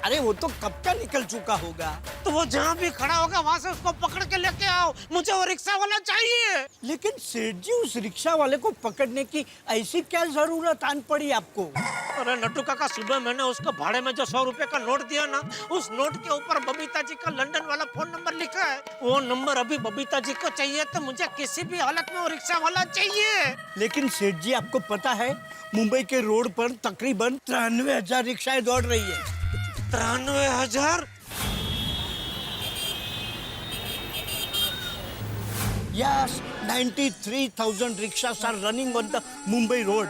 अरे वो तो कब का निकल चुका होगा। तो वो जहाँ भी खड़ा होगा वहाँ से उसको पकड़ के लेके आओ, मुझे वो रिक्शा वाला चाहिए। लेकिन सेठ जी, उस रिक्शा वाले को पकड़ने की ऐसी क्या जरूरत आन पड़ी आपको? अरे नट्टू काका, सुबह मैंने उसको भाड़े में जो 100 रुपए का नोट दिया ना, उस नोट के ऊपर बबीता जी का लंदन वाला फोन नंबर लिखा है। वो नंबर अभी बबीता जी को चाहिए, तो मुझे किसी भी हालत में वो रिक्शा वाला चाहिए। लेकिन सेठ जी, आपको पता है मुंबई के रोड पर तकरीबन 93,000 रिक्शाएं दौड़ रही है। 93,000? Yes, 93,000 rickshaws are running on the Mumbai road.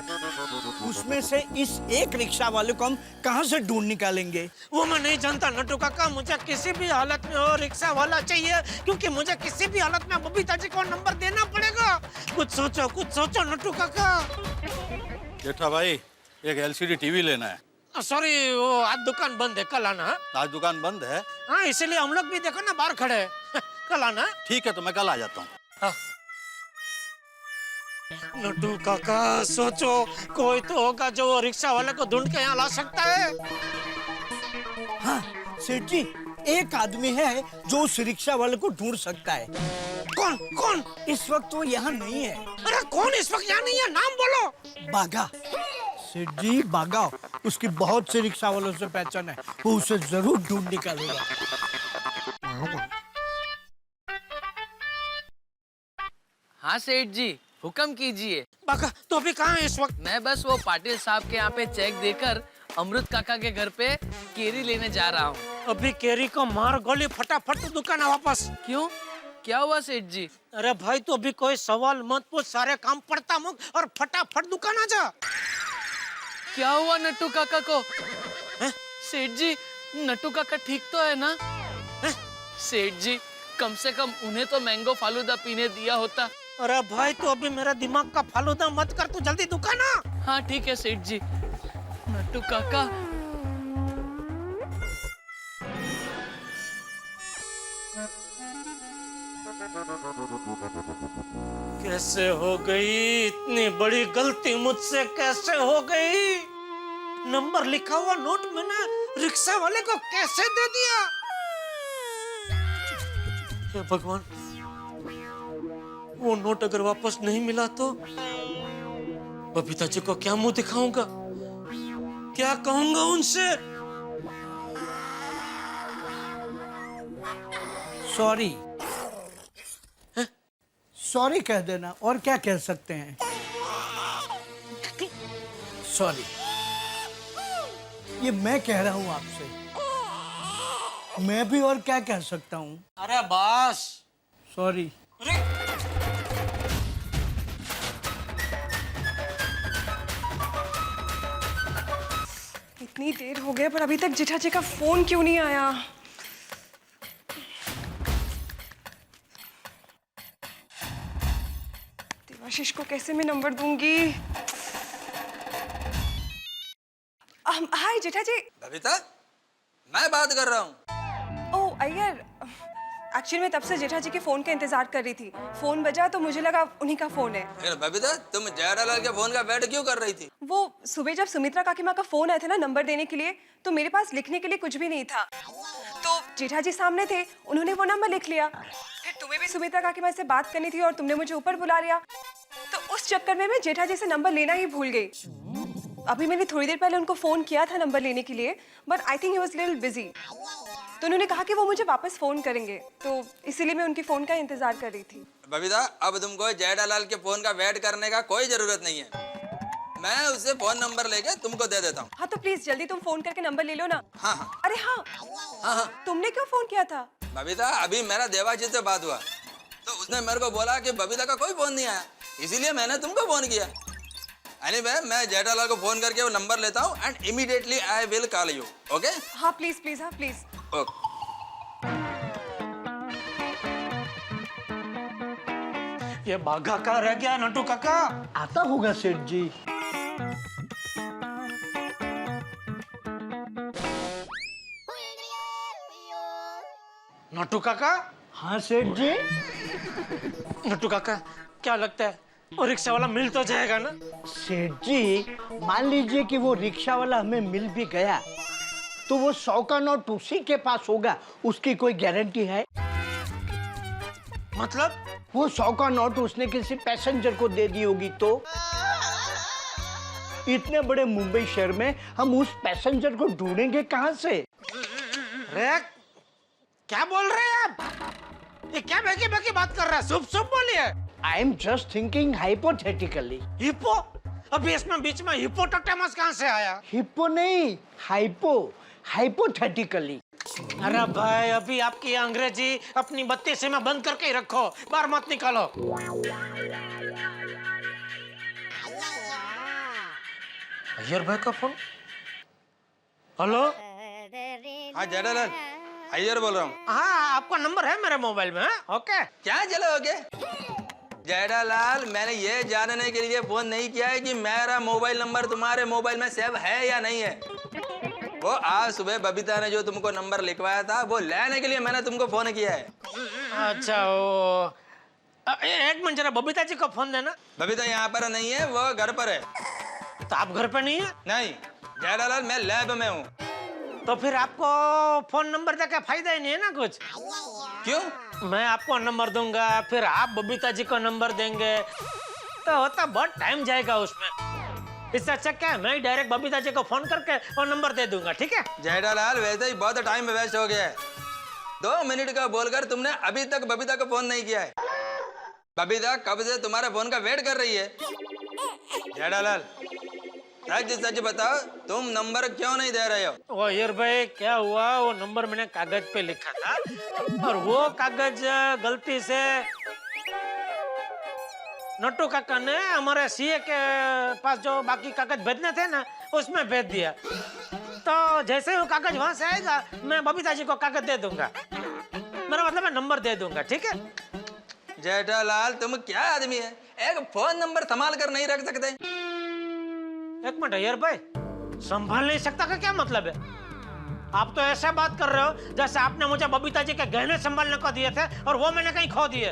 उसमें से इस एक रिक्शा वाले को हम कहाँ से ढूंढ निकालेंगे? वो मैं नहीं जानता नट्टू काका, मुझे किसी भी हालत में वो रिक्शा वाला चाहिए, क्योंकि मुझे किसी भी हालत में बबीता जी को नंबर देना पड़ेगा। कुछ सोचो नट्टू काका। जेठा भाई, एक LCD टीवी लेना है। सॉरी, वो आज दुकान बंद है, कल आना। आज दुकान बंद है? हाँ, इसलिए हम लोग भी देखो ना बाहर खड़े हैं। कल आना। ठीक है, तो मैं कल आ जाता हूँ। हाँ। नट्टू काका, सोचो, कोई तो होगा जो वो रिक्शा वाले को ढूंढ के यहाँ ला सकता है। हाँ सेठ जी, एक आदमी है जो उस रिक्शा वाले को ढूंढ सकता है। कौन? इस वक्त वो यहाँ नहीं है। अरे कौन इस वक्त यहाँ नहीं है? नाम बोलो। बागा। सेठ जी, बागा उसकी बहुत से रिक्शा वालों से पहचान है, वो उसे जरूर ढूंढ निकालेगा। हाँ सेठ जी, हुक्म कीजिए। बागा, तो अभी कहाँ है इस वक्त? मैं बस वो पाटिल साहब के यहाँ पे चेक देकर अमृत काका के घर पे केरी लेने जा रहा हूँ। अभी केरी को मार गोली, फटाफट दुकान वापस। क्यों, क्या हुआ सेठ जी? अरे भाई, तो अभी कोई सवाल मत पूछ, सारे काम पड़ता मुक और फटाफट दुकान आ जा। क्या हुआ नट्टू काका को? सेठ जी, नट्टू काका ठीक तो है ना? सेठ जी, कम से कम उन्हें तो मैंगो फालूदा पीने दिया होता। अरे भाई, तो अभी मेरा दिमाग का फालूदा मत कर, तू जल्दी दुकान आ। हाँ ठीक है सेठ जी। नट्टू काका कैसे हो गई इतनी बड़ी गलती मुझसे, कैसे हो गई? नंबर लिखा हुआ नोट मैंने रिक्शा वाले को कैसे दे दिया? हे भगवान, वो नोट अगर वापस नहीं मिला तो बबीता जी को क्या मुंह दिखाऊंगा, क्या कहूंगा उनसे? सॉरी सॉरी कह देना, और क्या कह सकते हैं। सॉरी, ये मैं कह रहा हूं आपसे, मैं भी और क्या कह सकता हूं। अरे बस। सॉरी। इतनी देर हो गई पर अभी तक जेठा जी का फोन क्यों नहीं आया? देवाशीष को कैसे मैं नंबर दूंगी? हाय जेठा जी। बबीता, मैं बात कर रहा हूँ। ओह अय्यर, एक्चुअली मैं तब से जेठा जी के फोन का इंतजार कर रही थी। फोन बजा तो मुझे लगा उन्हीं का फोन है। लेकिन बबीता, तुम जेठालाल के फोन का वेट क्यों कर रही थी? वो सुबह जब सुमित्रा काकी माँ का फोन आया था ना नंबर देने के लिए, तो मेरे पास लिखने के लिए कुछ भी नहीं था। तो जेठा जी सामने थे, उन्होंने वो नंबर लिख लिया। फिर तुम्हें भी सुमित्रा काकी माँ से बात करनी थी और तुमने मुझे ऊपर बुला लिया। तो उस चक्कर में मैं जेठा जी से नंबर लेना ही भूल गई। अभी मैंने थोड़ी देर पहले उनको फोन किया था नंबर लेने के लिए, but I think he was little busy. तो उन्होंने कहा कि वो मुझे वापस फोन करेंगे, तो इसीलिए मैं उनकी फोन का इंतजार कर रही थी। बबीता, अब तुमको जेठालाल के फोन का वेट करने का कोई जरूरत नहीं है। मैं उससे फोन नंबर लेके तुमको दे देता हूँ। हाँ तो प्लीज जल्दी तुम फोन करके नंबर ले लो ना। हाँ हाँ। अरे हाँ तुमने क्यों फोन किया था? बबीता, अभी मेरा देवाशीष से बात हुआ, तो उसने मेरे को बोला कि बबीता का कोई फोन नहीं आया, इसीलिए मैंने तुमको फोन किया। Anyway, मैं जेठालाल को फोन करके वो नंबर लेता हूँ and immediately I will call you. Okay? हाँ प्लीज प्लीज, हाँ प्लीज। ओके। ये बाघा का रह गया नट्टू काका। आता होगा सेठ जी। नट्टू काका। हाँ सेठ जी। नट्टू काका, क्या लगता है वो रिक्शा वाला मिल तो जाएगा ना? सेठ जी, मान लीजिए कि वो रिक्शा वाला हमें मिल भी गया, तो वो 100 का नोट उसी के पास होगा, उसकी कोई गारंटी है? मतलब? वो 100 का नोट उसने किसी पैसेंजर को दे दी होगी तो? इतने बड़े मुंबई शहर में हम उस पैसेंजर को ढूंढेंगे कहाँ से? रे, क्या बोल रहे हैं आप? ये क्या बेकी बेकी बात कर रहा है? सुप सुप बोलिए। I am just thinking hypothetically. Hippo? अभी इसमें बीच में हिप्पोटामस कहाँ से आया? हिप्पो नहीं, हाइपो, हाइपोथेटिकली। अरे भाई, अभी आपकी अंग्रेजी अपनी बत्ती से में बंद करके ही रखो, बाहर मत निकालो। अय्यर भाई का फोन। हेलो। हाँ जेठालाल, अय्यर बोल रहा हूँ। हाँ, आपका नंबर है मेरे मोबाइल में। ओके। क्या चलोगे? जेठालाल, मैंने ये जानने के लिए फोन नहीं किया है कि मेरा मोबाइल नंबर तुम्हारे मोबाइल में सेव है या नहीं है। वो आज सुबह बबीता ने जो तुमको नंबर लिखवाया था, वो लेने के लिए मैंने तुमको फोन किया है। अच्छा, वो एक मिनट जरा बबीता जी को फोन देना। बबीता यहाँ पर नहीं है, वो घर पर है। तो आप घर पे नहीं है? नहीं जेठालाल, मैं लैब में हूँ। तो फिर आपको फोन नंबर देके फायदा ही नहीं है ना कुछ। क्यों? मैं आपको नंबर दूंगा, फिर आप बबीता जी को नंबर देंगे, तो होता बहुत टाइम जाएगा उसमें। इससे अच्छा क्या है, मैं डायरेक्ट बबीता जी को फोन करके और नंबर दे दूंगा, ठीक है? जेठालाल, वैसे ही बहुत टाइम वेस्ट हो गया है। 2 मिनट का बोलकर तुमने अभी तक बबीता को फोन नहीं किया है। बबीता कब से तुम्हारे फोन का वेट कर रही है। जेठालाल, सच सच बताओ, तुम नंबर क्यों नहीं दे रहे हो? ओ यार भाई, क्या हुआ, वो नंबर मैंने कागज पे लिखा था और वो कागज गलती से नट्टू काका ने हमारे सीए के पास जो बाकी कागज भेजने थे ना, उसमें भेज दिया। तो जैसे ही वो कागज वहां से आएगा, मैं बबीता जी को कागज दे दूंगा। मेरा मतलब मैं नंबर दे दूंगा, ठीक है? जेठालाल, तुम क्या आदमी है, एक फोन नंबर संभाल कर नहीं रख सकते? एक मिनट यार भाई, संभाल नहीं सकता का क्या मतलब है? आप तो ऐसा बात कर रहे हो जैसे आपने मुझे बबीता जी के गहने संभालने को दिए थे और वो मैंने कहीं खो दिए।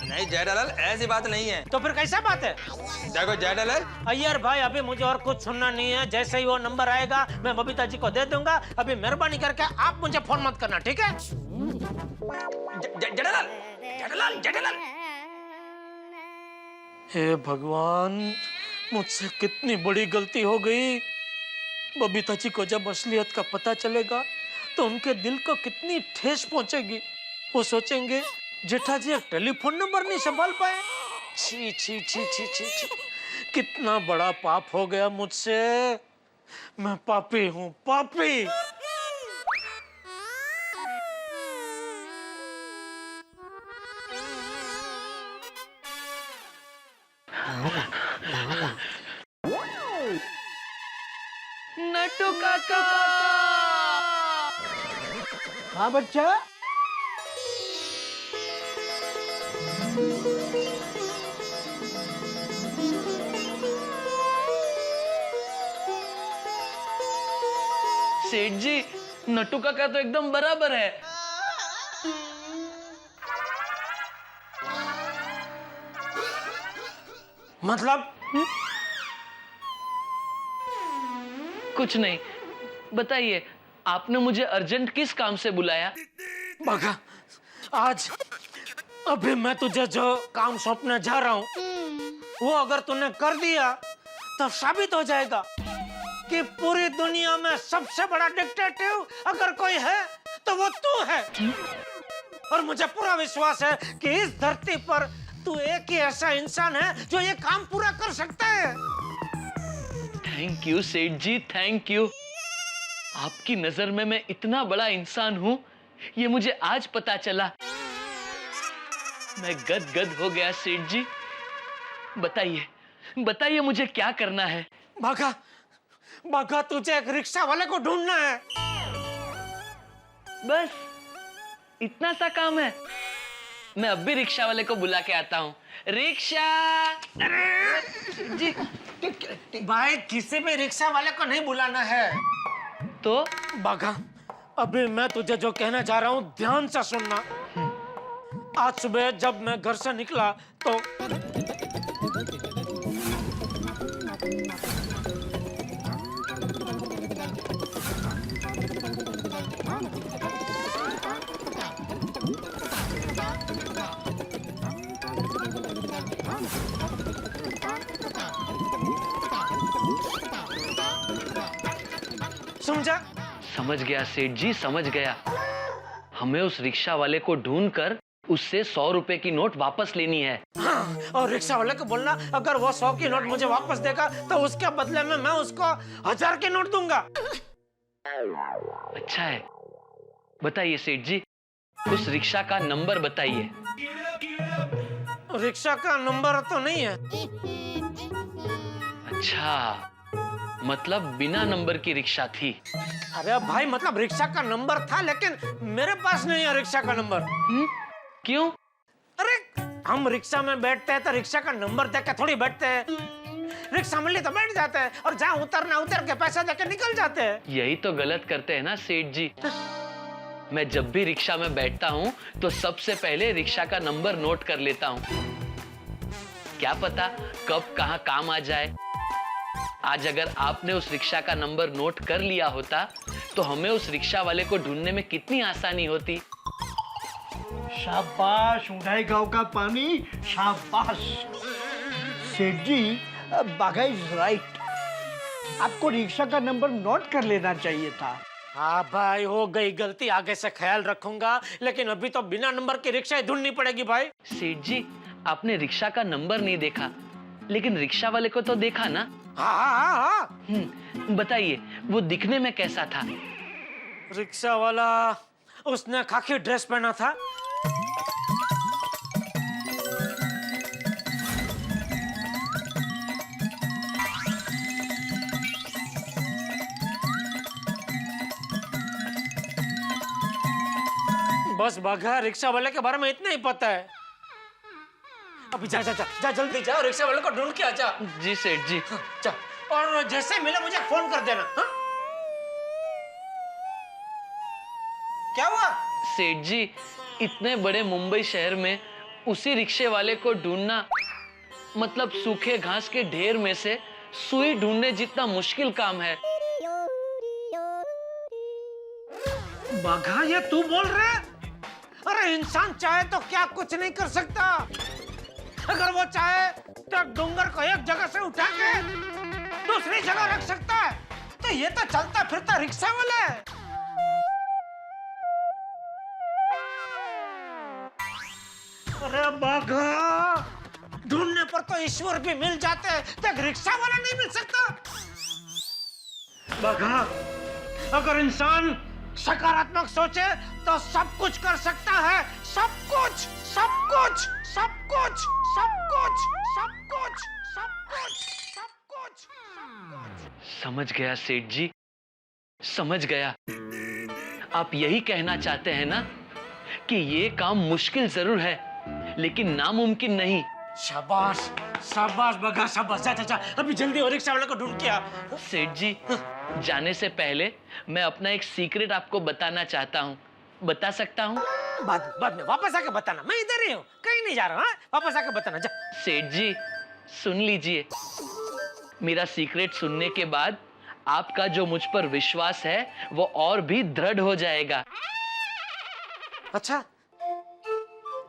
नहीं जेठालाल, ऐसी बात नहीं है। तो फिर कैसा बात है? देखो जेठालाल, अय्यर भाई अभी मुझे और कुछ सुनना नहीं है। जैसे ही वो नंबर आएगा मैं बबीता जी को दे दूंगा। अभी मेहरबानी करके आप मुझे फोन मत करना, ठीक है? जेठालाल, जेठालाल, जेठालाल। हे भगवान, मुझसे कितनी बड़ी गलती हो गई। बबीता जी को जब असलियत का पता चलेगा तो उनके दिल को कितनी ठेस पहुंचेगी। वो सोचेंगे जेठा जी एक टेलीफोन नंबर नहीं संभाल पाए। छी छी छी छी छी छी, कितना बड़ा पाप हो गया मुझसे। मैं पापी हूँ, पापी। नट्टू काका। हाँ बच्चा, सेठ जी, नट्टू काका तो एकदम बराबर है। मतलब? कुछ नहीं, बताइए आपने मुझे अर्जेंट किस काम से बुलाया? बाघा, आज अभी मैं तुझे जो काम सौंपने जा रहा हूँ वो अगर तूने कर दिया तो साबित हो जाएगा कि पूरी दुनिया में सबसे बड़ा डिक्टेटिव अगर कोई है तो वो तू है। और मुझे पूरा विश्वास है कि इस धरती पर तू एक ही ऐसा इंसान है जो ये काम पूरा कर सकता है। थैंक यू सेठ जी, थैंक यू। आपकी नजर में मैं इतना बड़ा इंसान हूँ ये मुझे आज पता चला। मैं गदगद हो गया सेठ जी। बताइए बताइए मुझे क्या करना है? बाघा, बाघा तुझे एक रिक्शा वाले को ढूंढना है। बस इतना सा काम है? मैं अब भी रिक्शा वाले को बुला के आता हूँ। रिक्शा। जी भाई, किसी भी रिक्शा वाले को नहीं बुलाना है। तो बाघा, अभी मैं तुझे जो कहना चाह रहा हूँ ध्यान से सुनना। आज सुबह जब मैं घर से निकला तो समझा? समझ गया सेठ जी, समझ गया। हमें उस रिक्शा वाले को ढूंढकर उससे 100 रुपए की नोट वापस लेनी है। हाँ, और रिक्शा वाले को बोलना अगर वो 100 की नोट मुझे वापस देगा तो उसके बदले में मैं उसको 1000 की नोट दूंगा। अच्छा है, बताइए सेठ जी, उस रिक्शा का नंबर बताइए। रिक्शा का नंबर तो नहीं है। अच्छा, मतलब बिना नंबर की रिक्शा थी। अरे भाई, मतलब रिक्शा का नंबर था लेकिन मेरे पास नहीं है रिक्शा का नंबर। क्यों? अरे हम रिक्शा में बैठते हैं तो रिक्शा का नंबर देख के थोड़ी बैठते हैं। रिक्शा मिली तो बैठ जाते हैं और जहाँ उतरना उतर के पैसा देके निकल जाते हैं। यही तो गलत करते हैं ना सेठ जी। मैं जब भी रिक्शा में बैठता हूँ तो सबसे पहले रिक्शा का नंबर नोट कर लेता हूँ। क्या पता कब कहाँ काम आ जाए। आज अगर आपने उस रिक्शा का नंबर नोट कर लिया होता तो हमें उस रिक्शा वाले को ढूंढने में कितनी आसानी होती। शाबाश उठाई गांव का पानी, शाबाश। सेठ जी, बाघा इज राइट। आपको रिक्शा का नंबर नोट कर लेना चाहिए था। हाँ भाई, हो गई गलती, आगे से ख्याल रखूंगा। लेकिन अभी तो बिना नंबर की रिक्शा ही ढूंढनी पड़ेगी भाई। सेठ जी, आपने रिक्शा का नंबर नहीं देखा लेकिन रिक्शा वाले को तो देखा ना? हाँ। बताइए वो दिखने में कैसा था? रिक्शा वाला, उसने खाकी ड्रेस पहना था। बस बाघा, रिक्शा वाले के बारे में इतना ही पता है। अभी जा जा जा जा, जल्दी जा, रिक्शा वाले को ढूंढ के आ जा। जी सेठ जी। जा। और जैसे मिले मुझे फोन कर देना। हाँ? क्या हुआ? सेठ जी, इतने बड़े मुंबई शहर में उसी रिक्शे वाले को ढूंढना मतलब सूखे घास के ढेर में से सुई ढूंढने जितना मुश्किल काम है। बाघा, ये तू बोल रहा है? अरे इंसान चाहे तो क्या कुछ नहीं कर सकता। अगर वो चाहे तो डूंगर को एक जगह से उठा के दूसरी जगह रख सकता है। तो ये तो चलता फिरता रिक्शा वाला है। अरे बाघा, ढूंढने पर तो ईश्वर भी मिल जाते हैं, तो एक रिक्शा वाला नहीं मिल सकता? बाघा, अगर इंसान सकारात्मक सोचे तो सब कुछ कर सकता है। सब कुछ, सब कुछ, सब कुछ, सब कुछ, सब कुछ, सब कुछ, सब कुछ, सब कुछ। समझ गया सेठ जी, समझ गया। आप यही कहना चाहते हैं ना कि ये काम मुश्किल जरूर है लेकिन नामुमकिन नहीं। शाबाश, शाबाश बाघा, शाबाश। जा जा जा, अभी जल्दी और रिक्शा वाले को ढूंढ के आ। सेठ जी, जाने से पहले मैं अपना एक सीक्रेट आपको बताना चाहता हूँ। बता सकता हूँ? बाद में वापस आके बताना। मैं इधर ही हूँ, कहीं नहीं जा रहा हूँ। वापस आके बताना। जा। सेठ जी, सुन लीजिए। मेरा सीक्रेट सुनने के बाद आपका जो मुझ पर विश्वास है वो और भी दृढ़ हो जाएगा। अच्छा,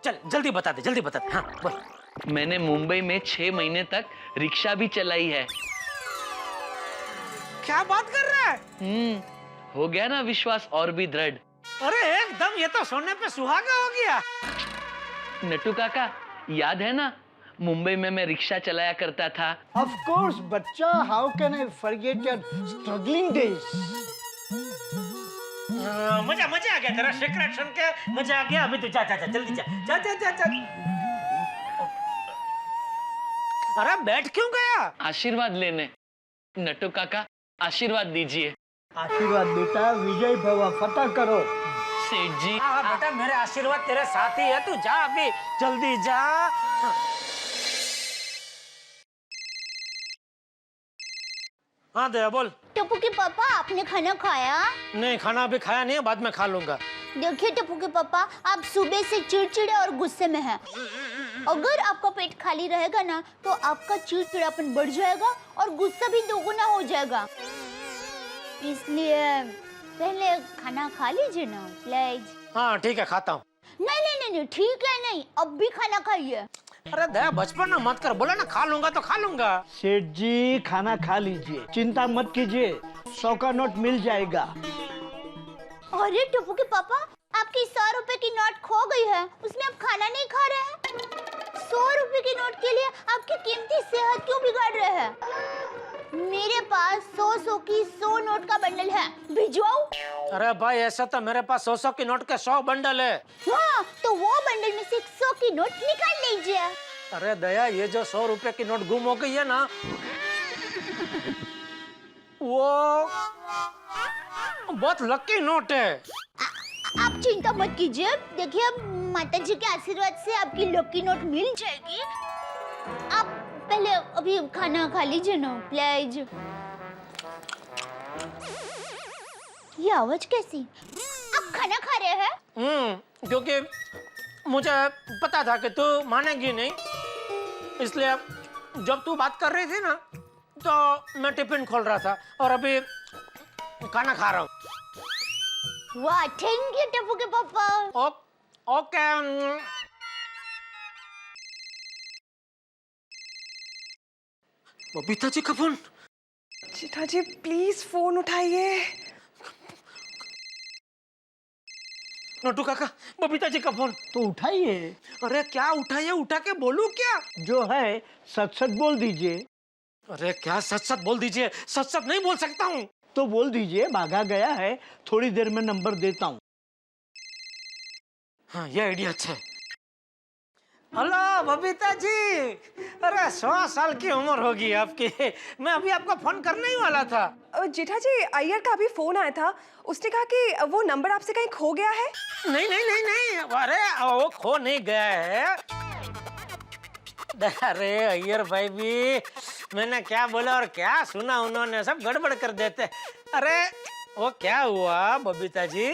चल जल्दी बता दे, जल्दी बता दे। हाँ बोल। मैंने मुंबई में 6 महीने तक रिक्शा भी चलाई है। क्या बात कर रहा है? हो गया ना विश्वास और भी दृढ़। अरे एकदम, ये तो सोने पे सुहागा हो गया। नट्टू काका, याद है ना मुंबई में मैं रिक्शा चलाया करता था? Of course, बच्चा, how can I forget your struggling days? मजा आ गया तेरा सीक्रेट सुन के, मजा आ गया। अभी तू जा जा जा, जल्दी जा जा जा जा जा। अरे बैठ क्यों गया? आशीर्वाद लेने। नट्टू काका, आशीर्वाद दीजिए। आशीर्वाद बेटा, विजय भव, फतह करो। सेठ जी। हाँ बेटा, मेरे आशीर्वाद तेरे साथ ही है। तू जा अभी, जल्दी जा। हाँ दया बोल। टप्पू के पापा, आपने खाना खाया? नहीं, खाना अभी खाया नहीं है, बाद में खा लूंगा। देखिए टप्पू के पापा, आप सुबह से चिड़चिड़े और गुस्से में हैं। अगर आपका पेट खाली रहेगा ना तो आपका चिड़चिड़ापन बढ़ जाएगा और गुस्सा भी दोगुना हो जाएगा। इसलिए पहले खाना खा लीजिए ना प्लीज। हाँ ठीक है, खाता हूँ। नहीं, ठीक है नहीं, अब भी खाना खाइए। अरे दया, बचपन में मत कर। बोला ना खा लूंगा तो खा लूंगा। सेठ जी, खाना खा लीजिए, चिंता मत कीजिए, 100 का नोट मिल जाएगा। अरे टप्पू के पापा, आपकी 100 रुपए की नोट खो गई है, उसमें आप खाना नहीं खा रहे हैं। 100 रुपए की नोट के लिए आपकी कीमती सेहत क्यों बिगाड़ रहे हैं? मेरे पास 100 की 100 नोट का बंडल है, भिजवाऊं? अरे भाई, ऐसा तो मेरे पास 100 की नोट के 100 बंडल है। हाँ, तो वो बंडल में से 100 की नोट निकाल लीजिए। अरे दया, ये जो 100 रुपए की नोट गुम हो गई है ना, वो बहुत लकी नोट है। आप चिंता मत कीजिए, देखिए माता जी के आशीर्वाद से आपकी लकी नोट मिल जाएगी। आप पहले अभी खाना खा लीजिए ना प्लीज। ये आवाज कैसी? आप खाना खा रहे हैं? क्योंकि मुझे पता था कि तू मानेगी नहीं, इसलिए जब तू बात कर रही थी ना तो मैं टिफिन खोल रहा था और अभी खाना खा रहा हूँ। वाह, थैंक यू टप्पू के पापा। ओके। बबीता जी का phone. Jetha ji please phone उठाइए। नोटू काका, बबीता जी का फोन। तो उठाइए। अरे क्या उठाइए, उठा के बोलूं क्या? जो है सच सच बोल दीजिए। अरे क्या सच सच बोल दीजिए? सच सच नहीं बोल सकता हूँ। तो बोल दीजिए, भागा गया है, थोड़ी देर में नंबर देता हूँ। हाँ, ये आइडिया अच्छा है। हेलो बबीता जी, अरे 100 साल की उम्र होगी आपकी। मैं अभी आपको फोन करने ही वाला था। जेठा जी, अय्यर का अभी फोन आया था, उसने कहा कि वो नंबर आपसे कहीं खो गया है। नहीं, अरे वो खो नहीं गया है। अरे अय्यर भाई भी मैंने क्या बोला और क्या सुना उन्होंने सब गड़बड़ कर देते। अरे वो क्या हुआ बबीता जी,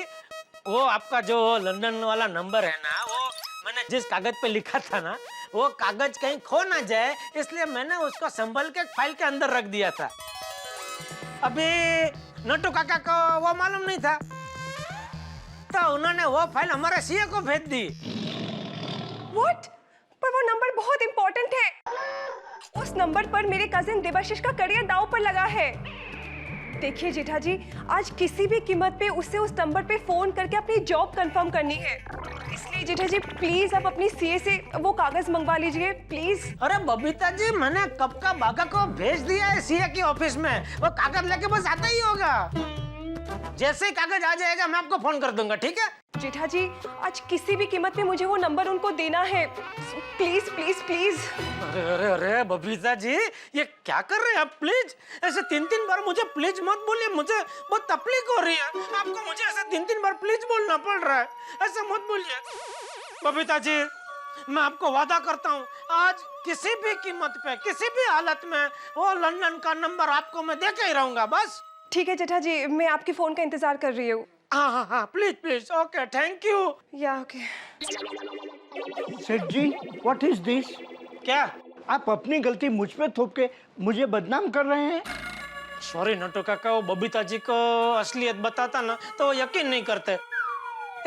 वो आपका जो लंदन वाला नंबर है ना, वो मैंने जिस कागज पे लिखा था ना, वो कागज कहीं खो ना जाए इसलिए मैंने उसको संभल के फाइल के अंदर रख दिया था। अभी नट्टू काका को वो मालूम नहीं था तो उन्होंने वो फाइल हमारे सीए को भेज दी। What? पर वो नंबर बहुत इंपॉर्टेंट है। उस नंबर पर मेरे कजिन देवाशीष का करियर दांव पर लगा है। देखिए जेठा जी, आज किसी भी कीमत पे उसे उस नंबर पे फोन करके अपनी जॉब कंफर्म करनी है। इसलिए जेठा जी प्लीज आप अपनी सीए से वो कागज मंगवा लीजिए प्लीज। अरे बबीता जी, मैंने कब का बागा को भेज दिया है सीए की ऑफिस में, वो कागज लेके बस आता ही होगा। जैसे ही कागज आ जाएगा मैं आपको फोन कर दूंगा, ठीक है? जेठा जी आज किसी भी कीमत पे मुझे वो नंबर उनको देना है, प्लीज प्लीज प्लीज। अरे अरे अरे बबीता जी, ये क्या कर रहे हैं आप? प्लीज ऐसे 3-3 बार मुझे प्लीज मत बोलिए, मुझे बहुत तकलीफ हो रही है। आपको मुझे ऐसे 3-3 बार प्लीज बोलना पड़ रहा है, ऐसा मत बोलिए बबीता जी। मैं आपको वादा करता हूँ आज किसी भी कीमत पे किसी भी हालत में वो लंदन का नंबर आपको मैं देके ही रहूंगा बस। ठीक है जेठा जी, मैं आपके फोन का इंतजार कर रही हूँ। हाँ हाँ हाँ please please, okay thank you. या okay. Seth ji, what is this? क्या आप अपनी गलती मुझ पे थोप के मुझे बदनाम कर रहे हैं? सॉरी नट्टू काका, वो बबीता जी को असलियत बताता ना तो वो यकीन नहीं करते,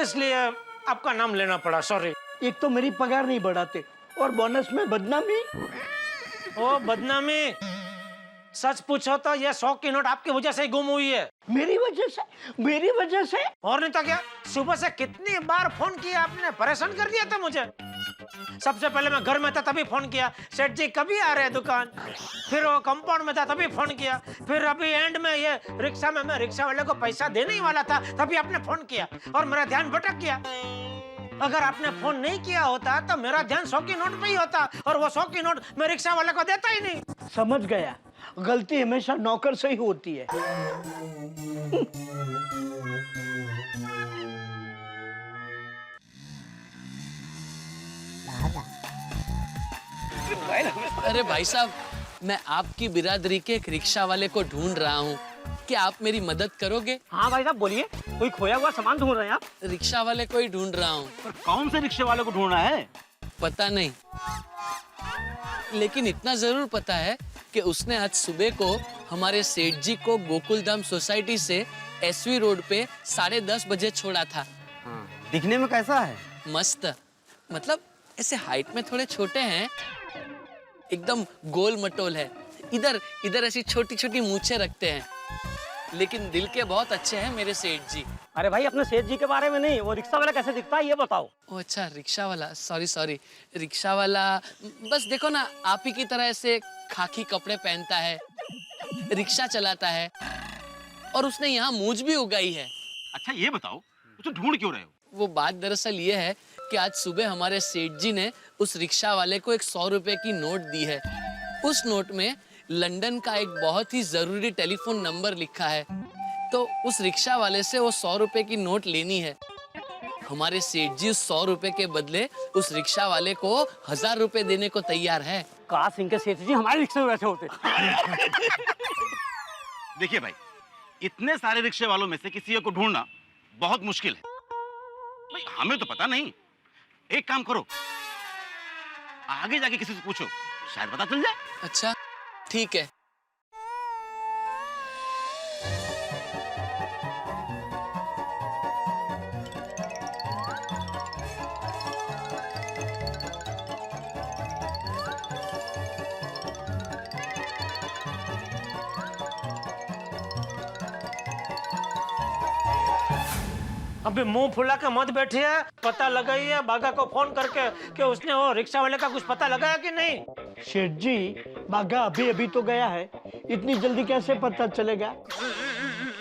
इसलिए आपका नाम लेना पड़ा, सॉरी। एक तो मेरी पगार नहीं बढ़ाते और बोनस में बदनामी। ओ बदनामी, सच पूछो तो ये 100 की नोट आपकी वजह से ही गुम हुई है। मेरी वजह से? मेरी वजह से? और नहीं तो क्या, सुबह से कितनी बार फोन किया आपने, परेशान कर दिया था मुझे। सबसे पहले मैं घर में था तभी फोन किया, सेठ जी कभी आ रहे हैं दुकान, फिर वो कंपाउंड में था तभी फोन किया, फिर अभी एंड में ये रिक्शा में मैं रिक्शा वाले को पैसा देने ही वाला था तभी आपने फोन किया और मेरा ध्यान भटक गया। अगर आपने फोन नहीं किया होता तो मेरा ध्यान 100 की नोट पे ही होता और वो 100 की नोट मैं रिक्शा वाले को देता ही नहीं। समझ गया, गलती हमेशा नौकर से ही होती है। अरे भाई साहब, मैं आपकी बिरादरी के एक रिक्शा वाले को ढूंढ रहा हूँ, क्या आप मेरी मदद करोगे? हाँ भाई साहब बोलिए, कोई खोया हुआ सामान ढूंढ रहे हैं आप? रिक्शा वाले को ही ढूंढ रहा हूँ। पर कौन से रिक्शे वाले को ढूंढना है? पता नहीं, लेकिन इतना जरूर पता है कि उसने आज सुबह को हमारे सेठ जी को गोकुलधाम सोसाइटी से एसवी रोड पे 10:30 बजे छोड़ा था। हाँ, दिखने में कैसा है? मस्त, मतलब ऐसे हाइट में थोड़े छोटे हैं, एकदम गोल मटोल है, इधर इधर ऐसी छोटी छोटी मूछें रखते हैं, लेकिन दिल के बहुत अच्छे हैं मेरे सेठ जी। अरे भाई अपने सेठ जी के बारे में नहीं, वो रिक्शा वाला कैसे दिखता है ये बताओ। ओ अच्छा, रिक्शा वाला, सॉरी सॉरी, रिक्शा वाला बस देखो ना आप ही की तरह ऐसे खाकी कपड़े पहनता है, रिक्शा चलाता है और उसने यहाँ मूछ भी उगाई है। अच्छा ये बताओ, उसे ढूंढ क्यों रहे हो? वो बात दरअसल ये है कि आज सुबह हमारे सेठ जी ने उस रिक्शा वाले को एक 100 रुपए की नोट दी है। उस नोट में लंदन का एक बहुत ही जरूरी टेलीफोन नंबर लिखा है, तो उस रिक्शा वाले से वो 100 रुपए की नोट लेनी है। हमारे सेठ जी उस 100 रुपए के बदले उस रिक्शा वाले को 1000 रुपए देने को तैयार है। काश इनके सेठ जी हमारे रिक्शे में बैठे होते। देखिए भाई, इतने सारे रिक्शे वालों में से किसी को ढूंढना बहुत मुश्किल है। भाई हमें तो पता नहीं, एक काम करो, आगे जाके किसी से पूछो, शायद पता चल जाए। अच्छा ठीक है। अबे मुंह फुला के मत बैठिए, पता लगाइए बागा को फोन करके कि उसने वो रिक्शा वाले का कुछ पता लगाया कि नहीं। शेठ जी, बागा अभी अभी तो गया है, इतनी जल्दी कैसे पता चलेगा?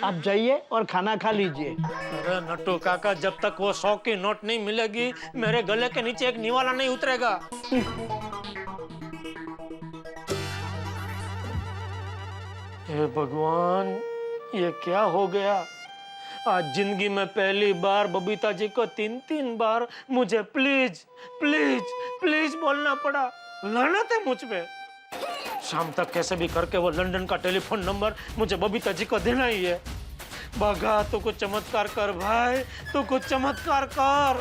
आप जाइए और खाना खा लीजिए। अरे नट्टू काका, जब तक वो 100 की नोट नहीं मिलेगी मेरे गले के नीचे एक निवाला नहीं उतरेगा। हे भगवान, ये क्या हो गया? आज जिंदगी में पहली बार बबीता जी को 3-3 बार मुझे प्लीज प्लीज प्लीज बोलना पड़ा। लानत है मुझ पे। शाम तक कैसे भी करके वो लंदन का टेलीफोन नंबर मुझे बबीता जी को देना ही है। बाघा, तू कुछ चमत्कार कर भाई, तू कुछ चमत्कार कर।